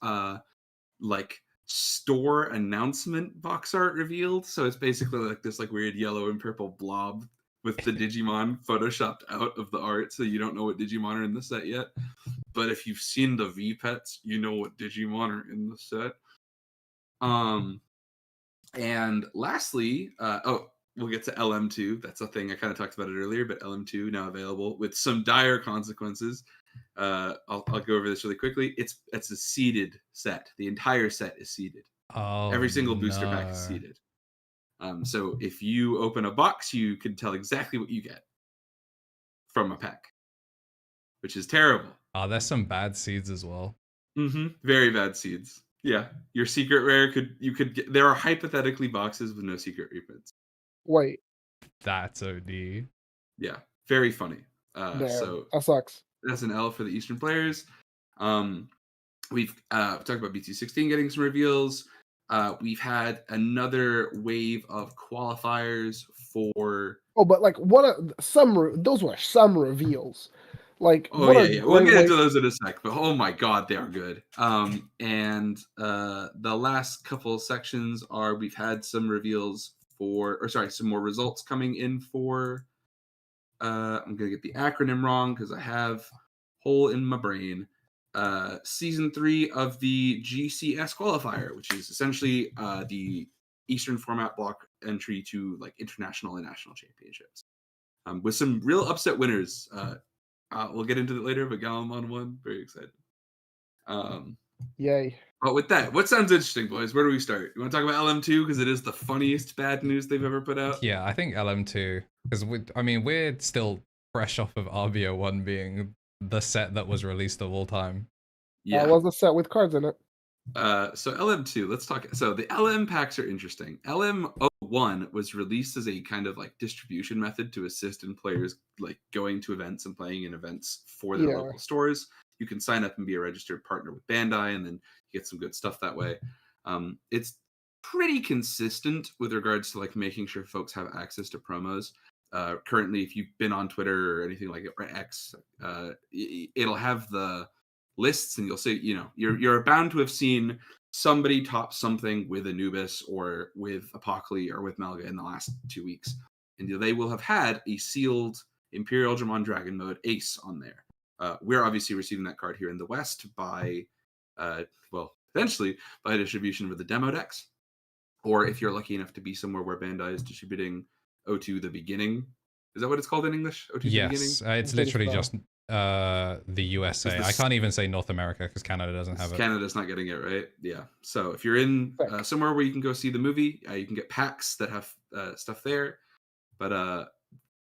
like store announcement box art revealed, so it's basically like this like weird yellow and purple blob with the Digimon photoshopped out of the art, so you don't know what Digimon are in the set yet. But if you've seen the V pets, you know what Digimon are in the set. And lastly, we'll get to LM2. That's a thing I kind of talked about it earlier, but LM2 now available with some dire consequences. I'll go over this really quickly. It's a seeded set. The entire set is seeded. Oh, every single booster pack is seeded. So if you open a box, you can tell exactly what you get from a pack, which is terrible. Oh, there's some bad seeds as well. Very bad seeds. Yeah, your secret rare could get. There are hypothetically boxes with no secret reprints. wait, That's OD. Yeah, very funny. damn, So that sucks. that's an L for the Eastern players. We've talked about BT16 getting some reveals. We've had another wave of qualifiers for. Oh, but like those were some reveals. Like, Oh what yeah. We'll get into those in a sec, but oh my god, they are good. And the last couple of sections are we've had some reveals some more results coming in for. I'm gonna get the acronym wrong because I have hole in my brain. Season 3 of the GCS qualifier, which is essentially the Eastern format block entry to like international and national championships, with some real upset winners. We'll get into it later, but Gallantmon won. Very excited. Yay. But with that, what sounds interesting, boys? Where do we start? You want to talk about LM2 because it is the funniest bad news they've ever put out? Yeah, I think LM2 because we're still fresh off of RBO1 being the set that was released of all time. Yeah. Was a set with cards in it. So LM2, let's talk. So the LM packs are interesting. LM01 was released as a kind of like distribution method to assist in players like going to events and playing in events for their local stores. You can sign up and be a registered partner with Bandai, and then you get some good stuff that way. It's pretty consistent with regards to like making sure folks have access to promos. Currently, if you've been on Twitter or anything like it, or X, it'll have the lists, and you'll see, you're bound to have seen somebody top something with Anubis or with Apocalypse or with Melga in the last 2 weeks, and they will have had a sealed Imperial Dramon Dragon mode ace on there. We're obviously receiving that card here in the West by eventually by distribution with the demo decks, or if you're lucky enough to be somewhere where Bandai is distributing O2 the Beginning. Is that what it's called in English? O2 the Beginning? Yes, it's literally just the USA. I can't even say North America because Canada doesn't have it. Canada's not getting it, right? Yeah. So if you're in somewhere where you can go see the movie, you can get packs that have stuff there. But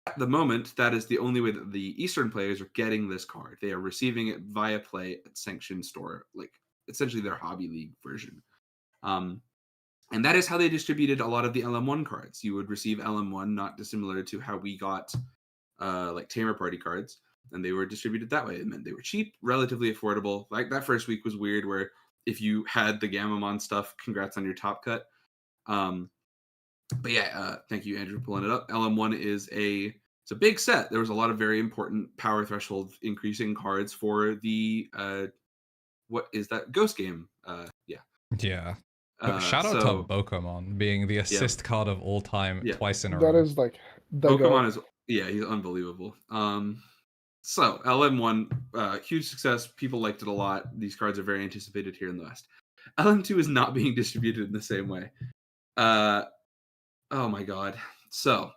at the moment, that is the only way that the Eastern players are getting this card. They are receiving it via play at Sanctioned Store, like essentially their Hobby League version. And that is how they distributed a lot of the LM1 cards. You would receive LM1, not dissimilar to how we got like Tamer Party cards, and they were distributed that way. It meant they were cheap, relatively affordable. Like that first week was weird, where if you had the Gammamon stuff, congrats on your top cut. But yeah, thank you, Andrew, for pulling it up. LM1 is it's a big set. There was a lot of very important power threshold increasing cards for the what is that Ghost game? Yeah. Shout out to Bokomon being the assist card of all time twice in a row. That is like Bokomon is he's unbelievable. So LM1, huge success. People liked it a lot. These cards are very anticipated here in the West. LM2 is not being distributed in the same way. Oh my god. So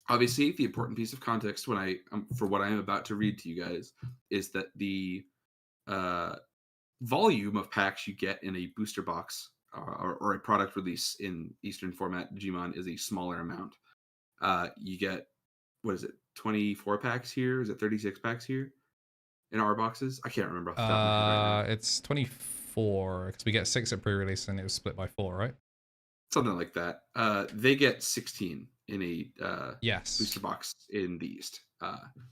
obviously, the important piece of context for what I am about to read to you guys is that the volume of packs you get in a booster box or a product release in Eastern format Digimon is a smaller amount. You get, what is it, 24 packs here? Is it 36 packs here in our boxes? I can't remember off the top of my head right now. It's 24 because we get 6 at pre-release and it was split by 4, right? Something like that. They get 16 in a Yes. booster box in the East.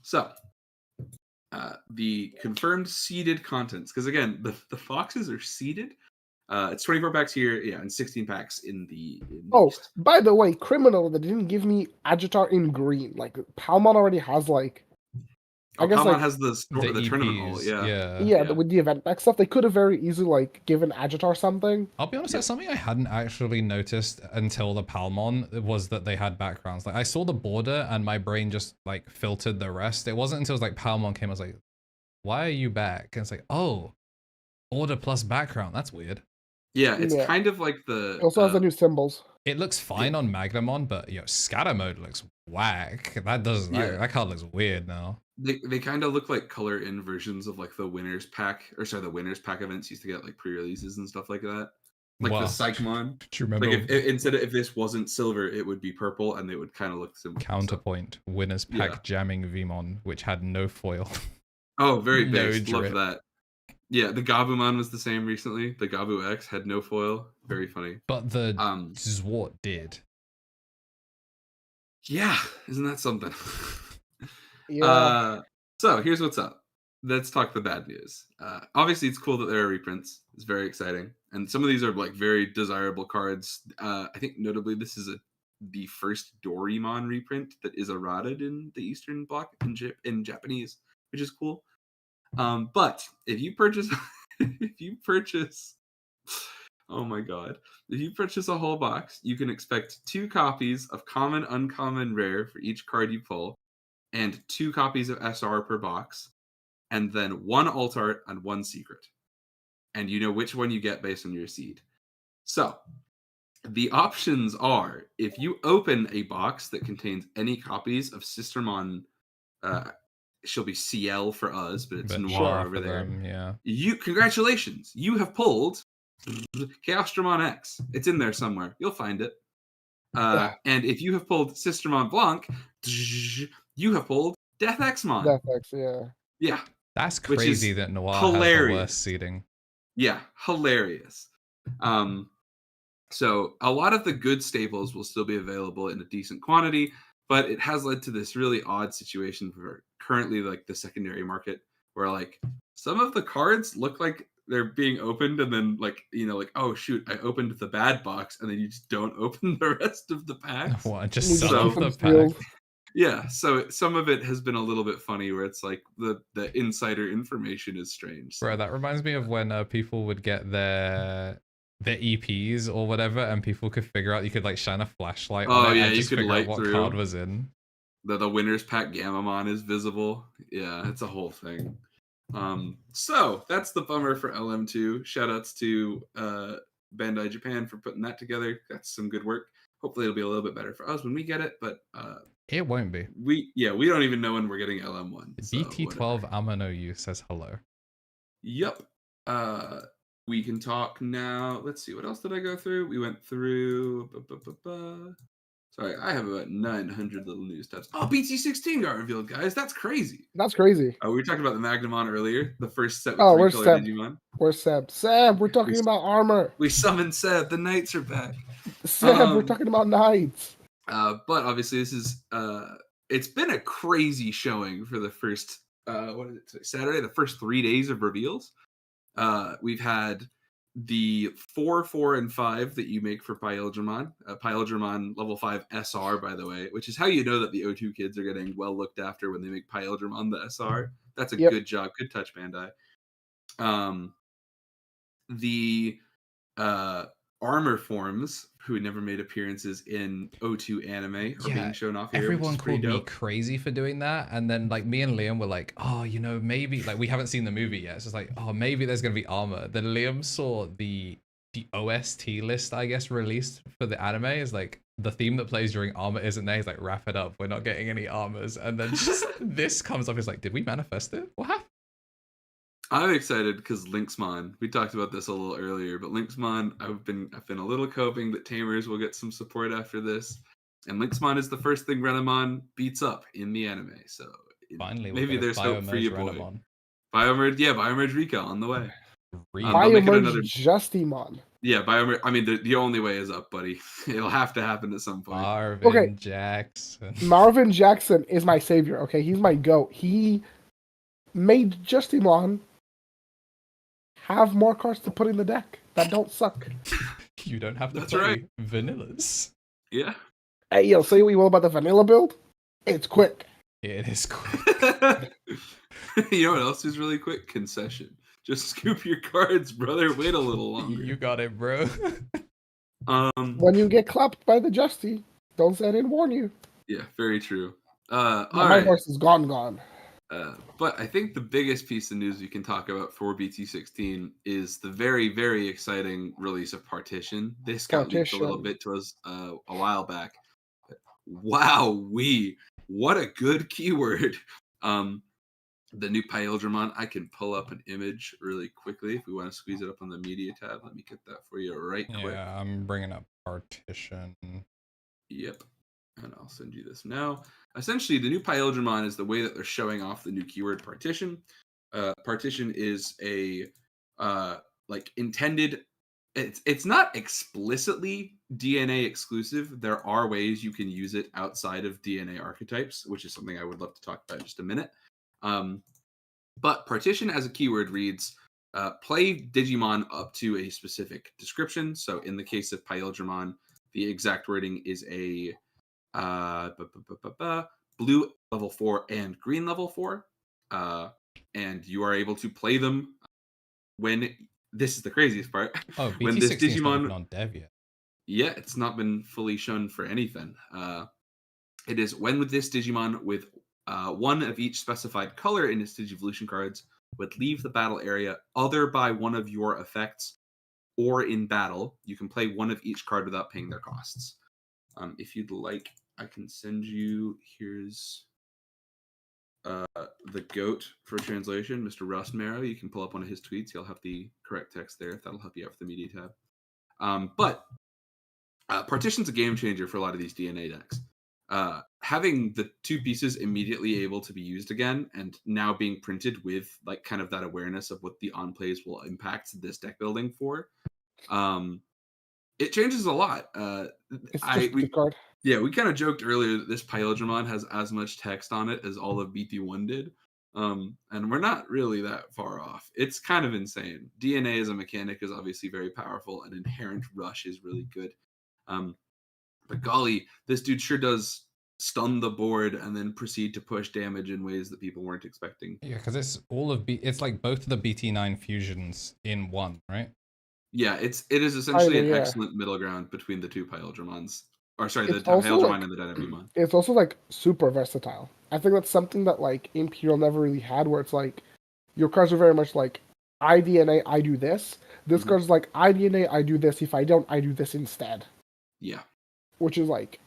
So the confirmed seeded contents, because again, the boxes are seeded. It's 24 packs here, yeah, and 16 packs in the East. By the way, criminal that didn't give me Agitar in green. Like Palmon already has like. I guess Palmon like has the tournament hall, EPs, yeah. With the event pack stuff, they could have very easily like given Agitar something. I'll be honest, that's something I hadn't actually noticed until the Palmon was that they had backgrounds. Like I saw the border and my brain just like filtered the rest. It wasn't until it was like Palmon came, I was like, why are you back? And it's like, oh, border plus background. That's weird. Yeah, it's kind of like the. It also has the new symbols. It looks fine on Magnamon, but scatter mode looks whack. That doesn't. That card looks weird now. They kind of look like color in versions of like the winners pack, the winners pack events used to get like pre-releases and stuff like that. Like the Psychmon. Do you remember? Like if this wasn't silver, it would be purple, and they would kind of look similar. Counterpoint: winners pack jamming Vmon, which had no foil. Oh, very big. No Love that. Yeah, the Gabumon was the same recently. The Gabu X had no foil. Very funny. But the Zwart did. Yeah, isn't that something? Yeah. So here's what's up. Let's talk the bad news. Obviously, it's cool that there are reprints. It's very exciting, and some of these are like very desirable cards. I think notably, this is the first Doraemon reprint that is errated in the Eastern Bloc in Japanese, which is cool. But if you purchase, oh my god, if you purchase a whole box, you can expect 2 copies of common, uncommon, rare for each card you pull, and 2 copies of SR per box, and then 1 alt art and 1 secret. And you know which one you get based on your seed. So the options are, if you open a box that contains any copies of Sistermon, she'll be CL for us, but it's Noir over there. Them, yeah. Congratulations, you have pulled Chaosdramon X. It's in there somewhere. You'll find it. And if you have pulled Sistermon Blanc, you have pulled Death Xmon. Death X, yeah. Yeah. That's crazy that Noir has the worst seeding. Yeah, hilarious. So a lot of the good staples will still be available in a decent quantity, but it has led to this really odd situation for currently like the secondary market where like some of the cards look like they're being opened and then like, oh shoot, I opened the bad box, and then you just don't open the rest of the packs. What, just sell the pack? Yeah, so some of it has been a little bit funny where it's like the insider information is strange. Bro, that reminds me of when people would get their EPs or whatever, and people could figure out, you could like shine a flashlight on it and just figure out what card was in. The winners pack Gammamon is visible. Yeah, it's a whole thing. So that's the bummer for LM2. Shoutouts to Bandai Japan for putting that together. That's some good work. Hopefully it'll be a little bit better for us when we get it, but it won't be. We don't even know when we're getting LM1. So BT12 Amano says hello. Yep. We can talk now. Let's see, what else did I go through? We went through Sorry, I have about 900 little news tabs. Oh, BT16 got revealed, guys. That's crazy. That's crazy. We were talking about the Magnamon earlier. The first set where's with 3 color Seb? Digimon. Where's Seb? Seb, we're talking about armor. We summoned Seb. The knights are back. Seb, we're talking about knights. But obviously this is it's been a crazy showing for the first what is it today? Saturday, the first 3 days of reveals. We've had the 4, 4, and 5 that you make for Pyldramon. Pyldramon level 5 SR, by the way, which is how you know that the O2 kids are getting well looked after when they make Pyldramon the SR. That's a good job. Good touch, Bandai. The armor forms, who never made appearances in O2 anime, are being shown off here. Everyone called me crazy for doing that, and then like me and Liam were like, oh, maybe, like, we haven't seen the movie yet, so it's like, oh, maybe there's gonna be armor. Then Liam saw the OST list, I guess, released for the anime. Is like, the theme that plays during armor isn't there. He's like, wrap it up. We're not getting any armors. And then just this comes up. He's like, did we manifest it? What happened? I'm excited because Lynxmon. We talked about this a little earlier, but Lynxmon, I've been a little hoping that Tamers will get some support after this. And Lynxmon is the first thing Renamon beats up in the anime. So Finally, maybe there's hope for you, boy. Renamon. Biomerge Rika on the way. Biomerge Justimon. Yeah, Biomerge. I mean, the only way is up, buddy. It'll have to happen at some point. Marvin Jackson. Marvin Jackson is my savior. Okay, he's my goat. He made Justimon have more cards to put in the deck that don't suck. You don't have to play vanillas. Yeah. Hey, yo, say what you will about the vanilla build. It's quick. It is quick. You know what else is really quick? Concession. Just scoop your cards, brother. Wait a little longer. You got it, bro. When you get clapped by the Justy, don't say I didn't warn you. Yeah, very true. My horse is gone. But I think the biggest piece of news we can talk about for BT16 is the very, very exciting release of Partition. This got leaked a little bit to us a while back. Wow, what a good keyword. The new Paildramon, I can pull up an image really quickly if we want to squeeze it up on the media tab. Let me get that for you quick. Yeah, I'm bringing up Partition. Yep. And I'll send you this now. Essentially, the new Paildramon is the way that they're showing off the new keyword Partition. Partition is a intended. It's not explicitly DNA exclusive. There are ways you can use it outside of DNA archetypes, which is something I would love to talk about in just a minute. But Partition as a keyword reads, play Digimon up to a specific description. So in the case of Paildramon, the exact wording is a blue level 4 and green level 4. And you are able to play them when, this is the craziest part. Oh, BT16 is not even on dev yet. Yeah, it's not been fully shown for anything. It is when with this Digimon with one of each specified color in its Digivolution cards would leave the battle area other by one of your effects or in battle, you can play one of each card without paying their costs. If you'd like, I can send you, here's the GOAT for translation, Mr. Russ Marrow. You can pull up one of his tweets. He'll have the correct text there if that'll help you out with the media tab. But Partition's a game changer for a lot of these DNA decks. Having the two pieces immediately able to be used again and now being printed with like kind of that awareness of what the on plays will impact this deck building for, it changes a lot. We kind of joked earlier that this Paildramon has as much text on it as all of BT1 did. And we're not really that far off. It's kind of insane. DNA as a mechanic is obviously very powerful, and inherent rush is really good. But golly, this dude sure does stun the board and then proceed to push damage in ways that people weren't expecting. Yeah, because it's all of it's like both of the BT9 fusions in one, right? Yeah, it is essentially an excellent middle ground between the two Paildramons. Or sorry, the Paildramon and the Dynamon. It's also like super versatile. I think that's something that like Imperial never really had, where it's like your cards are very much like I DNA, I do this. This card's like I DNA, I do this. If I don't, I do this instead. Yeah. Which is like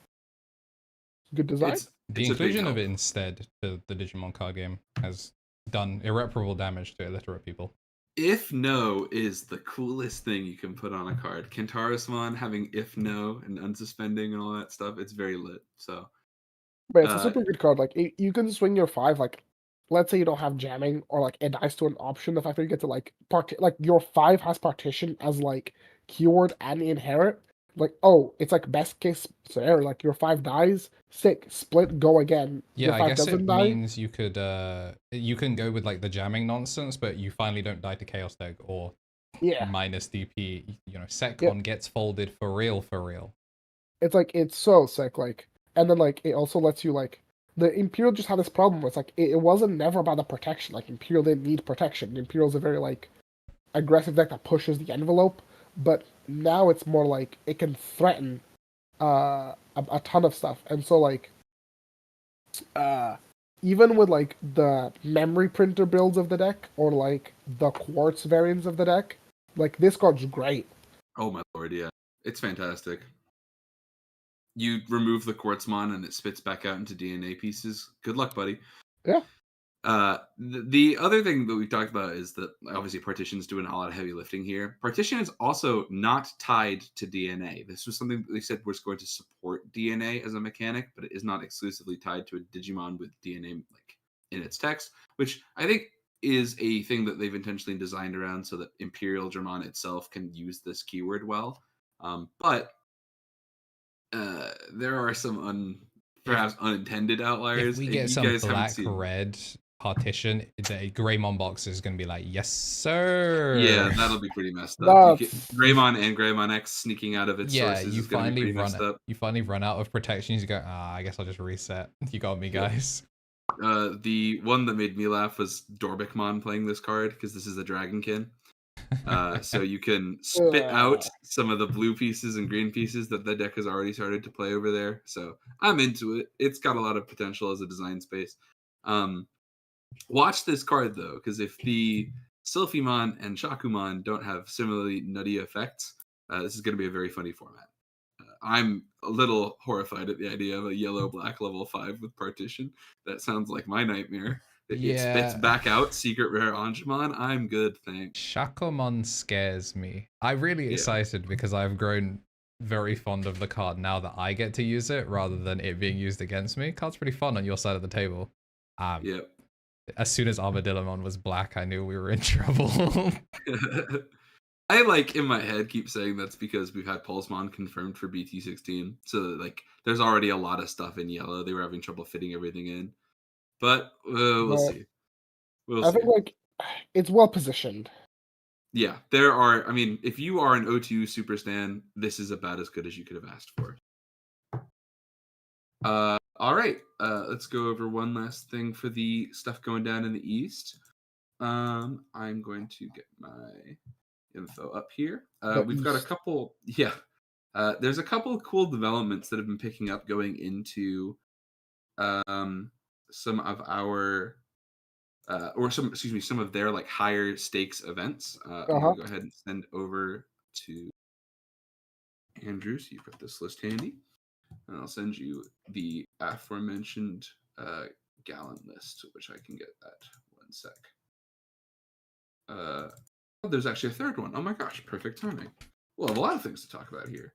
good design. The inclusion of it instead to the Digimon card game has done irreparable damage to illiterate people. If no is the coolest thing you can put on a card. Kentarasmon having if no and unsuspending and all that stuff, it's very lit. So, but it's a super good card. Like you can swing your 5. Like, let's say you don't have jamming or like it dies to an option. The fact that you get to like your 5 has Partition as like keyword and inherit. Like, oh, it's like best case scenario. Like your 5 dies, sick, split, go again. Yeah, I guess it means you could you can go with like the jamming nonsense, but you finally don't die to Chaos Deck or minus DP. You know, Setcon gets folded for real. It's like it's so sick. Like, and then like it also lets you like the Imperial just had this problem where it's like it wasn't never about the protection. Like Imperial didn't need protection. Imperial's a very like aggressive deck that pushes the envelope. But now it's more like it can threaten a ton of stuff. And so like even with like the memory printer builds of the deck or like the quartz variants of the deck, like this card's great. Oh my lord, yeah. It's fantastic. You remove the Quartzmon and it spits back out into DNA pieces. Good luck, buddy. Yeah. The other thing that we talked about is that obviously Partition's doing a lot of heavy lifting here. Partition is also not tied to DNA. This was something that they said was going to support DNA as a mechanic, but it is not exclusively tied to a Digimon with DNA like in its text, which I think is a thing that they've intentionally designed around so that Imperial Dramon itself can use this keyword well. But there are some perhaps unintended outliers. If we and get you some guys haven't black seen... red Partition, the Greymon box is going to be like, yes, sir. Yeah, that'll be pretty messed up. That's... Greymon and Greymon X sneaking out of its sources you is going to be pretty messed up. You finally run out of protections. You go, I guess I'll just reset. You got me, guys. The one that made me laugh was Dorbikmon playing this card because this is a Dragonkin. So you can spit out some of the blue pieces and green pieces that the deck has already started to play over there. So I'm into it. It's got a lot of potential as a design space. Watch this card though, because if the Sylphimon and Shakumon don't have similarly nutty effects, this is going to be a very funny format. I'm a little horrified at the idea of a yellow-black level 5 with Partition. That sounds like my nightmare. It spits back out secret rare Angemon. I'm good, thanks. Shakumon scares me. I'm really excited because I've grown very fond of the card now that I get to use it rather than it being used against me. Card's pretty fun on your side of the table. Yep. As soon as Armadillomon was black, I knew we were in trouble. I in my head keep saying that's because we've had Pulsemon confirmed for BT16. So there's already a lot of stuff in yellow. They were having trouble fitting everything in. But we'll see. I think it's well positioned. Yeah, there are. I mean, if you are an O2 Super Stan, this is about as good as you could have asked for. All right, let's go over one last thing for the stuff going down in the East. I'm going to get my info up here. We've got a couple. Yeah, there's a couple of cool developments that have been picking up going into some of our some of their higher stakes events. I'm gonna go ahead and send over to Andrew so you've got this list handy, and I'll send you the aforementioned Gallant list, which I can get that 1 sec. There's actually a third one. Oh my gosh, perfect timing. We'll have a lot of things to talk about here.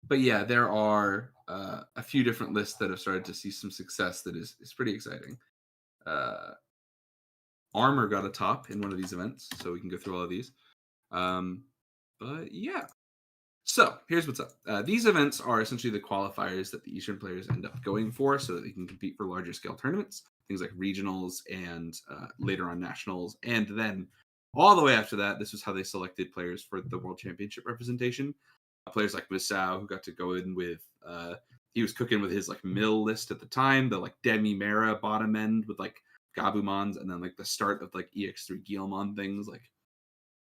But yeah, there are a few different lists that have started to see some success that is pretty exciting. Armor got a top in one of these events, so we can go through all of these. But yeah. So here's what's up. These events are essentially the qualifiers that the Eastern players end up going for so that they can compete for larger scale tournaments, things like regionals and later on nationals. And then all the way after that, this was how they selected players for the World Championship representation. Players like Misao, who got to go in with, he was cooking with his mill list at the time, the Demi Mera bottom end with Gabumons, and then the start of EX3 Guilmon things,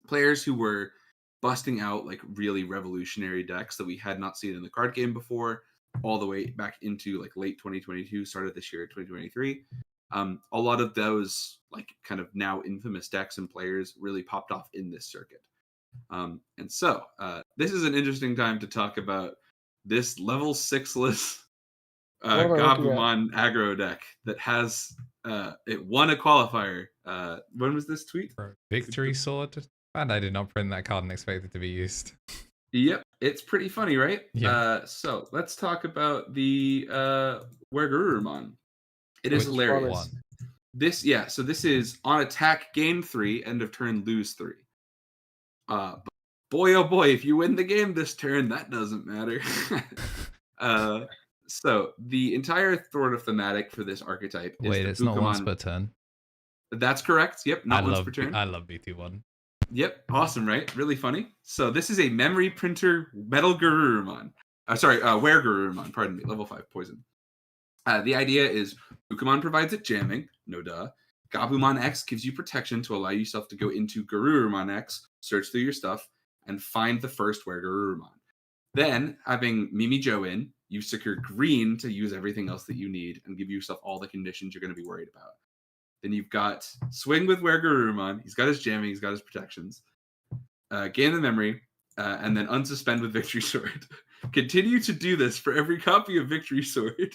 players who were busting out really revolutionary decks that we had not seen in the card game before, all the way back into late 2022, started this year 2023. A lot of those kind of now infamous decks and players really popped off in this circuit. And so this is an interesting time to talk about this level 6-less Gabumon aggro deck that has it won a qualifier. When was this tweet? Victory Sword. And I did not print that card and expect it to be used. Yep, it's pretty funny, right? Yeah. So let's talk about the Wergurumon. It is hilarious. So this is on attack, gain 3, end of turn, lose 3. But boy, oh boy, if you win the game this turn, that doesn't matter. So the entire sort of thematic for this archetype is it's not once per turn. That's correct. Yep, not once per turn. I love BT1. Yep, awesome, right? Really funny. So this is a memory printer Metal Garurumon. Wergurumon, pardon me, level 5 poison. The idea is Bukamon provides it jamming, no duh. Gabumon X gives you protection to allow yourself to go into Garurumon X, search through your stuff, and find the first Wergurumon. Then, having Mimi Joe in, you secure green to use everything else that you need and give yourself all the conditions you're going to be worried about. Then you've got Swing with Wergurumon. He's got his jamming. He's got his protections. Gain the memory. And then Unsuspend with Victory Sword. continue to do this for every copy of Victory Sword.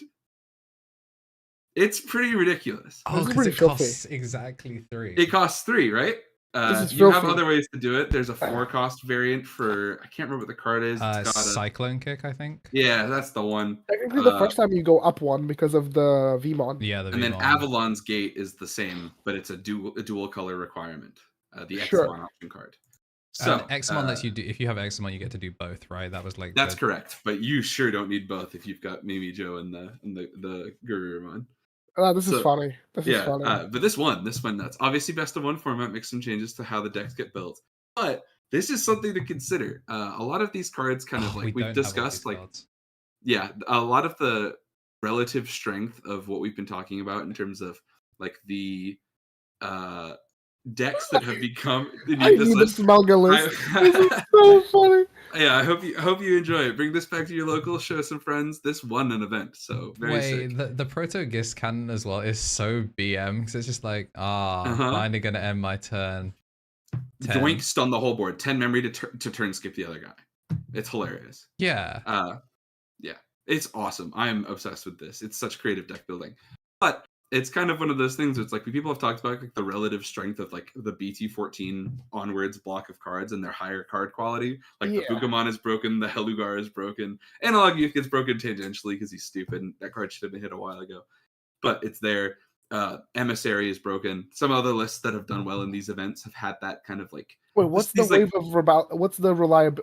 It's pretty ridiculous. Oh, This is because pretty it filthy. costs exactly 3. It costs 3, right? This is You have filthy. other ways to do it. There's a 4-cost variant for, I can't remember what the card is. It's got a, Cyclone Kick, I think. yeah, that's the one. Technically, the first time you go up one because of the Vmon. Yeah, the And then Vmon. Avalon's Gate is the same, but it's a dual color requirement. The Sure. Xmon option card. So and Xmon lets you do. If you have Xmon, you get to do both, right? That was like. that's correct, but you sure don't need both if you've got Mimi Joe and the Garurumon. This is funny. This is funny. But this one nuts. Obviously, best of one format makes some changes to how the decks get built, but this is something to consider. A lot of these cards, kind of like we've discussed, like cards. yeah, a lot of the relative strength of what we've been talking about in terms of like the decks that have become. I need this manga list. This is so funny. Yeah, I hope you enjoy it. Bring this back to your local, show some friends. This won an event, so very sick. The Proto Gist cannon as well is so BM because it's just like, finally gonna end my turn. Doink stun the whole board. 10 memory to turn skip the other guy. It's hilarious. Yeah. Yeah, it's awesome. I'm obsessed with this. It's such creative deck building, but it's kind of one of those things where it's like people have talked about like the relative strength of like the BT14 onwards block of cards and their higher card quality. Like the Bugamon is broken, the Helugar is broken, Analog Youth gets broken tangentially because he's stupid. And that card should have been hit a while ago, but it's there. Emissary is broken. Some other lists that have done well in these events have had that kind of like. Wait, what's the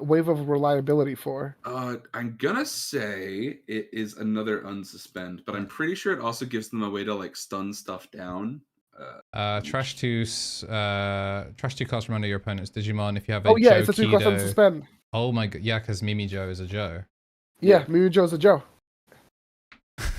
wave of reliability for? I'm gonna say it is another unsuspend, but I'm pretty sure it also gives them a way to like stun stuff down. Trash 2 cost from under your opponent's Digimon if you have a it's a 2-cost unsuspend. Oh my god, yeah, because Mimi Joe is a Joe. Yeah, Mimi Joe's a Joe.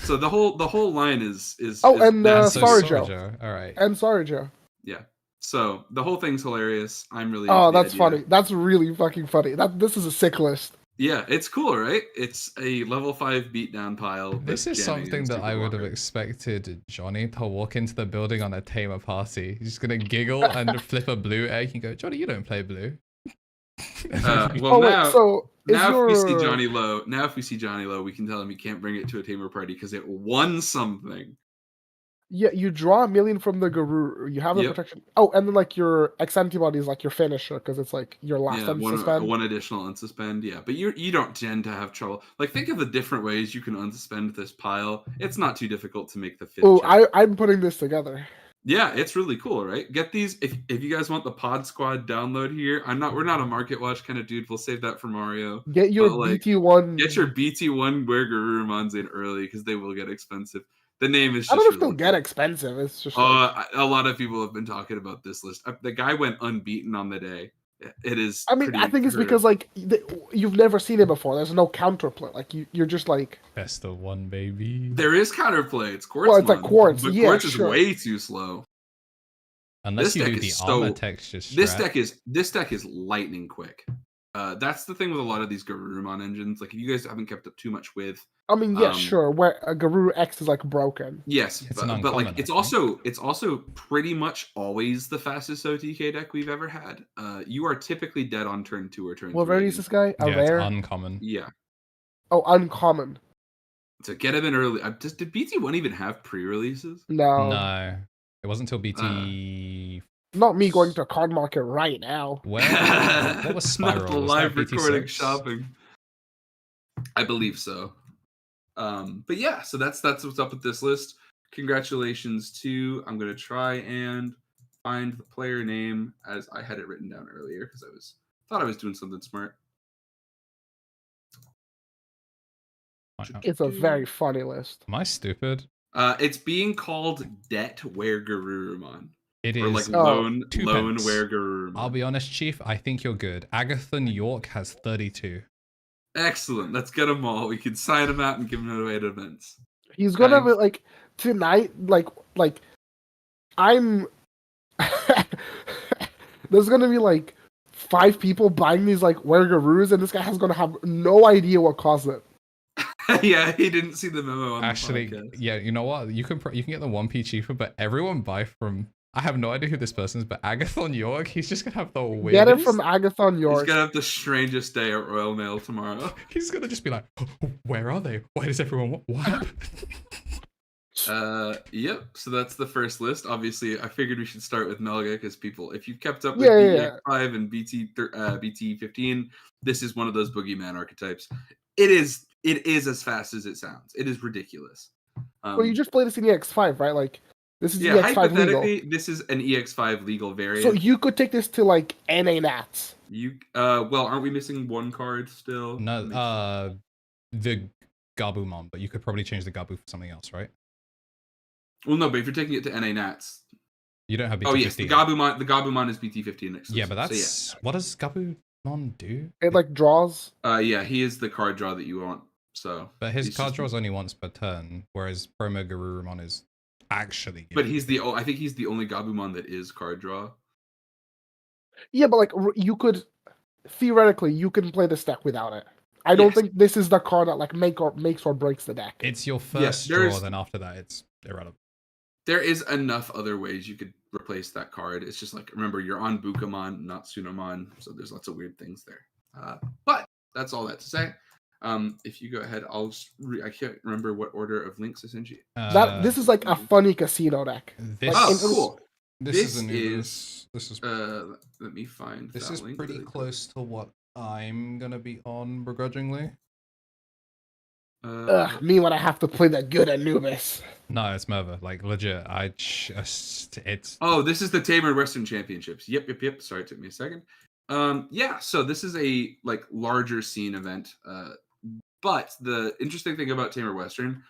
So the whole line is Sorry Joe. All right. And Sorry Joe. Yeah. So the whole thing's hilarious. I'm really that's funny. That's really fucking funny. This is a sick list. Yeah, it's cool, right? It's a level 5 beatdown pile. This is something that I would have expected Johnny to walk into the building on a Tamer party. He's just gonna giggle and flip a blue egg and go, Johnny, you don't play blue. If we see Johnny Low, we can tell him he can't bring it to a Tamer party because it won something. Yeah, you draw 1 million from the Garuru. You have the protection. Oh, and then like your X antibody is like your finisher because it's like your last unsuspend. One additional unsuspend. Yeah, but you don't tend to have trouble. Like think of the different ways you can unsuspend this pile. It's not too difficult to make the 5th. Oh, I'm putting this together. Yeah, it's really cool, right? Get these if you guys want the Pod Squad download here. We're not a Market Watch kind of dude. We'll save that for Mario. Get your BT1. Get your BT1 where Garurumons in early because they will get expensive. The name is just I don't know if they'll get expensive. It's just a lot of people have been talking about this list. The guy went unbeaten on the day. It is. I mean, I think it's because like you've never seen it before. There's no counterplay. Like you're just like best of one, baby. There is counterplay. It's Quartz. Well, it's like Quartz. But Quartz is way too slow. Unless you do the armor texture strat. This deck is lightning quick. That's the thing with a lot of these Garurumon engines. Like if you guys haven't kept up too much with. I mean, yeah, sure. Where a Garuru X is like broken. Yes, but like it's also pretty much always the fastest OTK deck we've ever had. You are typically dead on turn 2 or turn 3. What rare is this guy? It's uncommon. Yeah. Oh, uncommon. So get him in early. Did BT1 even have pre-releases? No. It wasn't until BT. Not me going to a card market right now. What was Spiral? Not the live recording shopping. I believe so. But yeah, so that's what's up with this list. Congratulations to. I'm gonna try and find the player name as I had it written down earlier because I thought I was doing something smart. It's a very funny list. Am I stupid? It's being called Debt Where Garurumon. It is. Or like Lone Where Garurumon. I'll be honest, Chief. I think you're good. Agatha York has 32. Excellent. Let's get them all. We can sign them out and give them away at events. He's gonna be like tonight. Like I'm. There's gonna be like 5 people buying these like Wergarus, and this guy has gonna have no idea what caused it. Yeah, he didn't see the memo on Actually, the podcast. Yeah, you know what? You can get the 1p cheaper, but everyone buy from I have no idea who this person is, but Agathon York, he's just gonna have the weirdest. Get it from Agathon He's York. gonna have the strangest day at Royal Mail tomorrow. He's gonna just be like, oh, where are they? Why does everyone what happened? Yep. So that's the first list. Obviously, I figured we should start with Melga because people, if you've kept up with BT5 and BT15, this is one of those boogeyman archetypes. It is as fast as it sounds. It is ridiculous. Well, you just played this in EX5, right? Like, this is yeah, EX5 hypothetically, legal. this is an EX5 legal variant. So you could take this to like NA Nats. Well, aren't we missing one card still? No, the Gabumon, but you could probably change the Gabu for something else, right? Well, no, but if you're taking it to NA Nats, you don't have BT15. Oh yes, the Gabumon is BT15 next. Yeah, but that's what does Gabumon do? It like draws. Yeah, he is the card draw that you want. So, but his card draws only once per turn, whereas Promo Garurumon is actually. But I think he's the only Gabumon that is card draw. Yeah, but like you could theoretically you can play this deck without it. I don't think this is the card that like makes or breaks the deck. It's your first draw, then after that it's irrelevant. There is enough other ways you could replace that card. It's just like, remember, you're on Bukamon, not Tsunomon, so there's lots of weird things there. But that's all that to say. If you go ahead, I can't remember what order of links I sent you. This is like a funny casino deck. Cool. This is let me find. This is pretty close to what I'm gonna be on begrudgingly. Me when I have to play that good Anubis. No, it's Merva. Like legit, it's. Oh, this is the Tamer Western Championships. Yep. Sorry, it took me a second. Yeah. So this is a like larger scene event. But the interesting thing about Tamer Western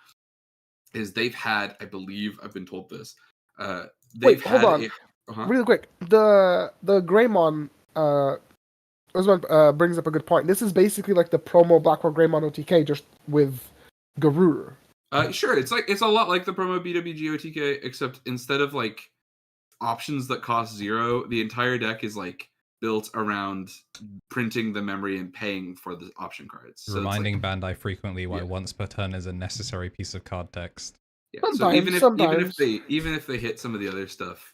is they've had, I believe, I've been told this. Wait, hold on. Really quick. The Greymon brings up a good point. This is basically like the promo Blackwell Greymon OTK, just with Garuru. Sure, it's a lot like the promo BWG OTK, except instead of like options that cost 0, the entire deck is like built around printing the memory and paying for the option cards. So reminding Bandai frequently why once per turn is a necessary piece of card text. Yeah, so even if they hit some of the other stuff,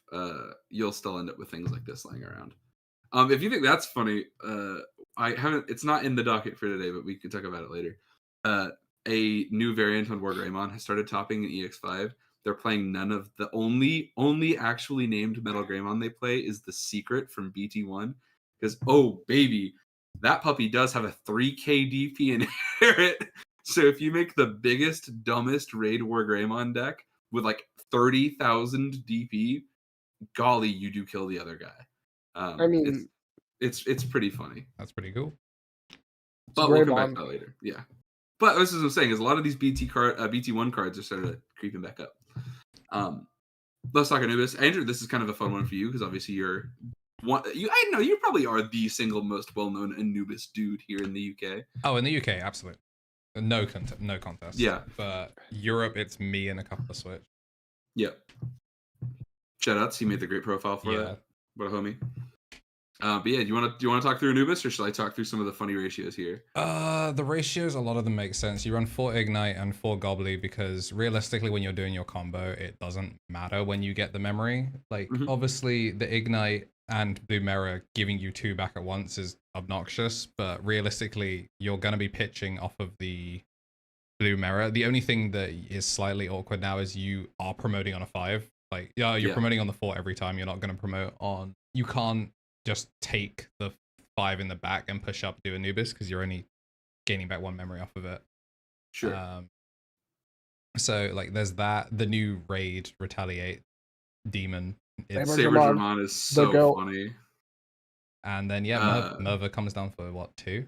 you'll still end up with things like this lying around. If you think that's funny, it's not in the docket for today, but we could talk about it later. A new variant on War Greymon has started topping in EX5. They're playing none of the only actually named Metal Greymon they play is the Secret from BT1. Because, oh, baby, that puppy does have a 3k DP inherit. So if you make the biggest, dumbest Raid War Greymon deck with like 30,000 DP, golly, you do kill the other guy. I mean, it's pretty funny. That's pretty cool. But we'll come back to that later. Yeah. But this is what I'm saying is a lot of these BT1 cards are started creeping back up. Let's talk Anubis. Andrew, this is kind of a fun one for you because obviously you're I know you probably are the single most well-known Anubis dude here in the UK. Oh, in the UK, absolutely. No contest. Yeah. But Europe, it's me and a couple of Switch. Yep. Shoutouts. He made the great profile for that. What a homie. But yeah, do you want to talk through Anubis, or should I talk through some of the funny ratios here? The ratios, a lot of them make sense. You run 4 Ignite and 4 Gobbly because realistically, when you're doing your combo, it doesn't matter when you get the memory. Like, obviously, the Ignite and Blue Mirror giving you 2 back at once is obnoxious, but realistically, you're going to be pitching off of the Blue Mirror. The only thing that is slightly awkward now is you are promoting on a 5. Like, you're promoting on the 4 every time. You're not going to promote on... You can't just take the 5 in the back and push up to Anubis because you're only gaining back 1 memory off of it. Sure. So like there's that. The new raid Retaliate Demon. Saber-Dramon is so funny. And then Merva comes down for what, 2?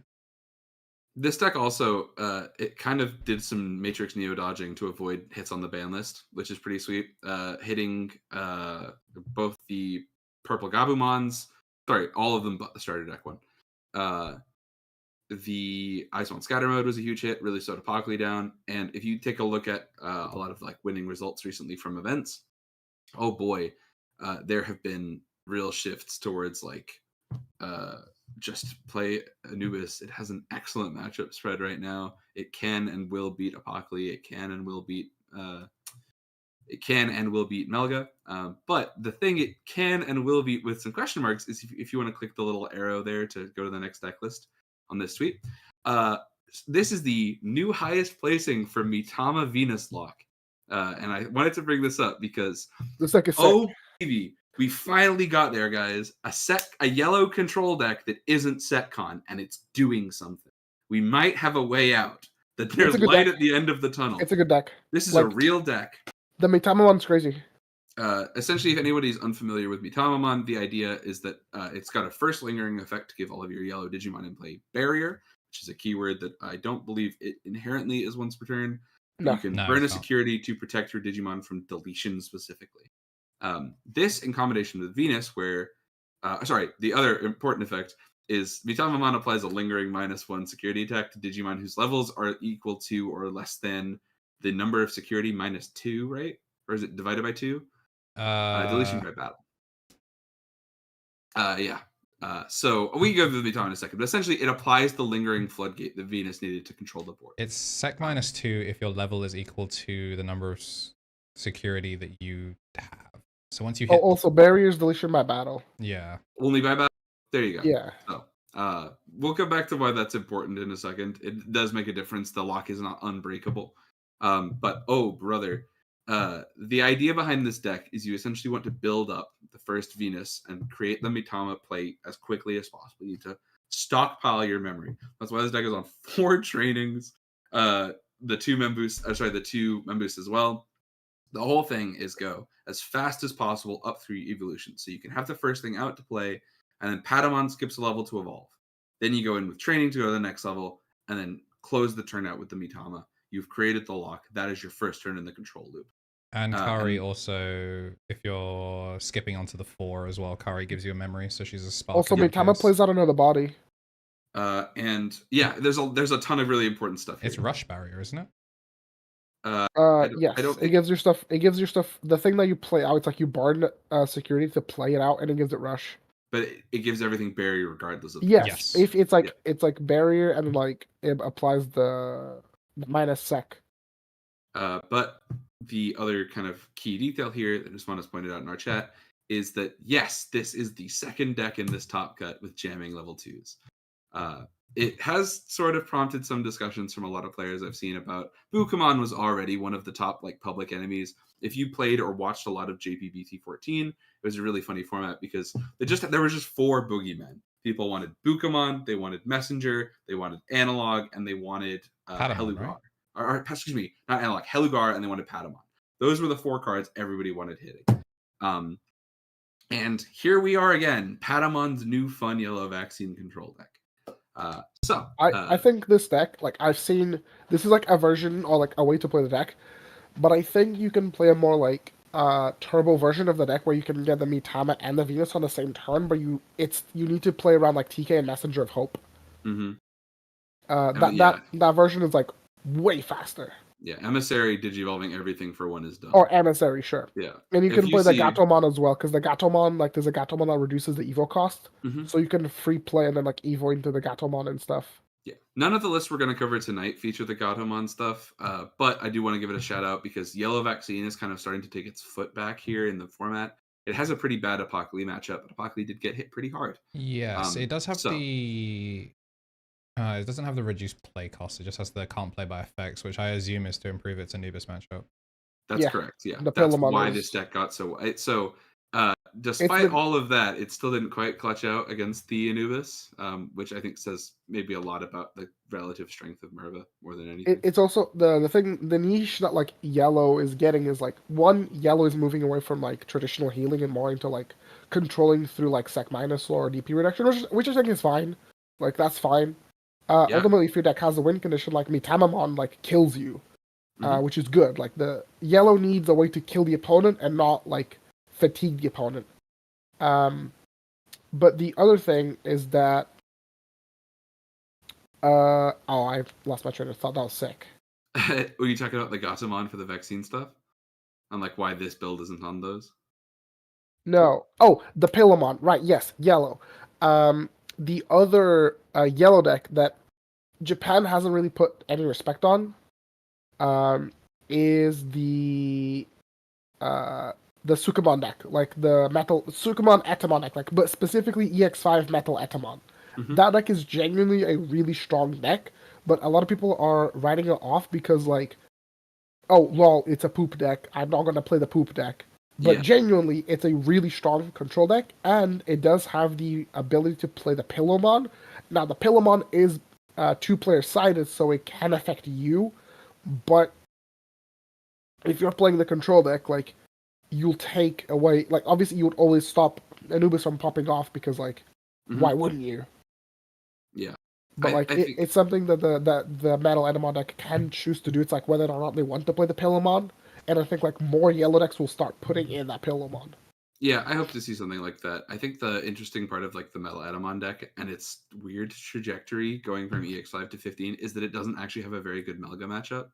This deck also it kind of did some Matrix Neo dodging to avoid hits on the ban list, which is pretty sweet. Hitting both the purple Gabumons. Sorry, all of them but the starter deck one. The Ice One Scatter Mode was a huge hit, really slowed Apocaly down. And if you take a look at a lot of like winning results recently from events, oh boy, there have been real shifts towards like just play Anubis. It has an excellent matchup spread right now. It can and will beat Apocaly. It can and will beat It can and will beat Melga. But the thing it can and will beat with some question marks is if you want to click the little arrow there to go to the next deck list on this tweet. This is the new highest placing for Mitama Venus Lock. And I wanted to bring this up because This deck is sick. oh baby, we finally got there, guys. A yellow control deck that isn't SetCon, and it's doing something. We might have a way out. That there's light deck. at the end of the tunnel. It's a good deck. This is a real deck. The Mitama one's crazy. Essentially, if anybody's unfamiliar with Mitamamon, the idea is that it's got a first lingering effect to give all of your yellow Digimon in play barrier, which is a keyword that I don't believe it inherently is once per turn. No. You can burn a security to protect your Digimon from deletion specifically. This in combination with Venus, where the other important effect is Mitamamon applies a lingering -1 security attack to Digimon whose levels are equal to or less than the number of security -2, right? Or is it divided by 2? Deletion by battle. Yeah. So we can go through the Mitama in a second, but essentially it applies the lingering floodgate that Venus needed to control the board. It's sec -2 if your level is equal to the number of security that you have. So once you hit... also barriers, deletion by battle. Yeah. Only by battle? There you go. Yeah. So, we'll come back to why that's important in a second. It does make a difference. The lock is not unbreakable. But, oh, brother. The idea behind this deck is you essentially want to build up the first Venus and create the Mitama play as quickly as possible. You need to stockpile your memory. That's why this deck is on 4 trainings. The two Memboosts as well. The whole thing is go as fast as possible up through evolution. So you can have the first thing out to play, and then Patamon skips a level to evolve. Then you go in with training to go to the next level, and then close the turn out with the Mitama. You've created the lock. That is your first turn in the control loop. And Kari also, if you're skipping onto the 4 as well, Kari gives you a memory, so she's a spark. Also, Mitama plays out another body. And yeah, there's a ton of really important stuff here. It's rush barrier, isn't it? Yes. It gives your stuff. The thing that you play out. It's like you burn security to play it out, and it gives it rush. But it gives everything barrier regardless of. Yes. If it's like it's like barrier, and like it applies the -sec. But the other kind of key detail here that Usman has pointed out in our chat is that yes, this is the second deck in this top cut with jamming level 2s. It has sort of prompted some discussions from a lot of players I've seen about Bukamon was already one of the top like public enemies. If you played or watched a lot of JP-BT14, it was a really funny format because there was just 4 boogeymen. People wanted Bukamon, they wanted Messenger, they wanted Analog, and they wanted Hellugar. Right? Or, excuse me, not Analog, Hellugar, and they wanted Patamon. Those were the 4 cards everybody wanted hitting. And here we are again, Patamon's new fun yellow vaccine control deck. I think this deck, like I've seen, this is like a version or like a way to play the deck, but I think you can play a more like turbo version of the deck where you can get the Mitama and the Venus on the same turn, but you need to play around like TK and Messenger of Hope. Mm-hmm. That version is like way faster. Yeah, Emissary Digivolving everything for 1 is done. Or Emissary, sure. Yeah. And you can play the Gatomon as well, because the Gatomon, like, there's a Gatomon that reduces the Evo cost. Mm-hmm. So you can free play and then, like, Evo into the Gatomon and stuff. Yeah. None of the lists we're going to cover tonight feature the Gatomon stuff, but I do want to give it a shout out because Yellow Vaccine is kind of starting to take its foot back here in the format. It has a pretty bad Apocalypse matchup, but Apocalypse did get hit pretty hard. Yes, it does have it doesn't have the reduced play cost. It just has the can't play by effects, which I assume is to improve its Anubis matchup. That's correct. Yeah, that's why this deck got so. Despite all of that, it still didn't quite clutch out against the Anubis, which I think says maybe a lot about the relative strength of Merva more than anything. It's also the niche that like yellow is getting is like yellow is moving away from like traditional healing and more into like controlling through like sec minus or DP reduction, which I think is fine. Like that's fine. Ultimately, if your deck has a win condition, like Mitamamon, like kills you, which is good. Like the yellow needs a way to kill the opponent and not like fatigue the opponent. But the other thing is that I lost my train of thought. That was sick. Were you talking about the Gatomon for the vaccine stuff? And like why this build isn't on those? No. Oh, the Pillamon. Right, yes, yellow. The other yellow deck that Japan hasn't really put any respect on is the the Sukamon deck, like the Metal Sukamon Etamon deck, like but specifically EX5 Metal Etamon. Mhm. That deck is genuinely a really strong deck, but a lot of people are writing it off because like, oh lol, it's a poop deck. I'm not gonna play the poop deck. But Yeah. genuinely, it's a really strong control deck, and it does have the ability to play the Pillowmon. Now, the Pillowmon is 2-player sided, so it can affect you, but if you're playing the control deck, like, you'll take away, like, obviously you would always stop Anubis from popping off because, like, Mhm. why wouldn't you? Yeah. But like, I think it's something that the Metal Etamon deck can choose to do. It's like whether or not they want to play the Pillowmon, and I think like more yellow decks will start putting in that Pillowmon. yeah, I hope to see something like that. I think the interesting part of like the Metal Etamon deck and its weird trajectory going from EX5 to 15 is that it doesn't actually have a very good Melga matchup.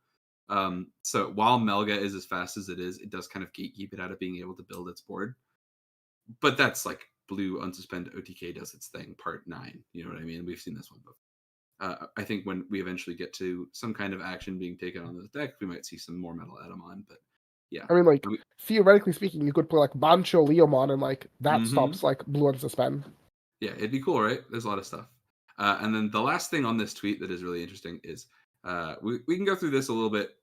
So while Melga is as fast as it is, it does kind of gatekeep it out of being able to build its board. But that's like Blue Unsuspend OTK does its thing, part 9. You know what I mean? We've seen this one before. I think when we eventually get to some kind of action being taken on this deck, we might see some more Metal Etamon. But yeah, I mean, like, we, theoretically speaking, you could play like Bancho Leomon, and like that Mhm. stops like Blue Unsuspend. Yeah, it'd be cool, right? There's a lot of stuff. And then the last thing on this tweet that is really interesting is we can go through this a little bit.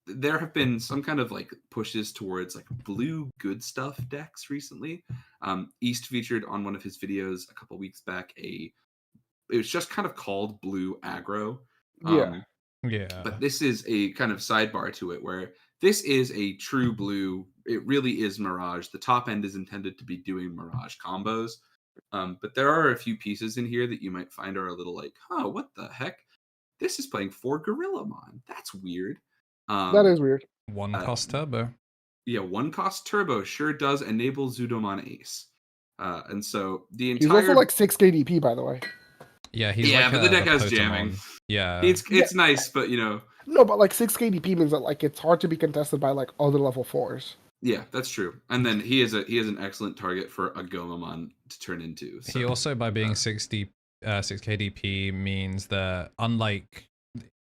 There have been some kind of like pushes towards like blue good stuff decks recently. East featured on one of his videos a couple weeks back it was just kind of called Blue Aggro. Yeah. Yeah. But this is a kind of sidebar to it where this is a true blue. It really is Mirage. The top end is intended to be doing Mirage combos. But there are a few pieces in here that you might find are a little like, oh, what the heck? This is playing 4 Gorillamon. That's weird. That is weird. One cost turbo. Yeah, 1 cost turbo sure does enable Zudomon Ace. And so the He's entire also like 6 KDP, by the way. Yeah, he's yeah, like but the deck has jamming. Potemon. Yeah. It's nice, but you know. No, but like 6 KDP means that like it's hard to be contested by like other level 4s. Yeah, that's true. And then he is an excellent target for a Gomamon to turn into. So, He also, by being 6 KDP, means that unlike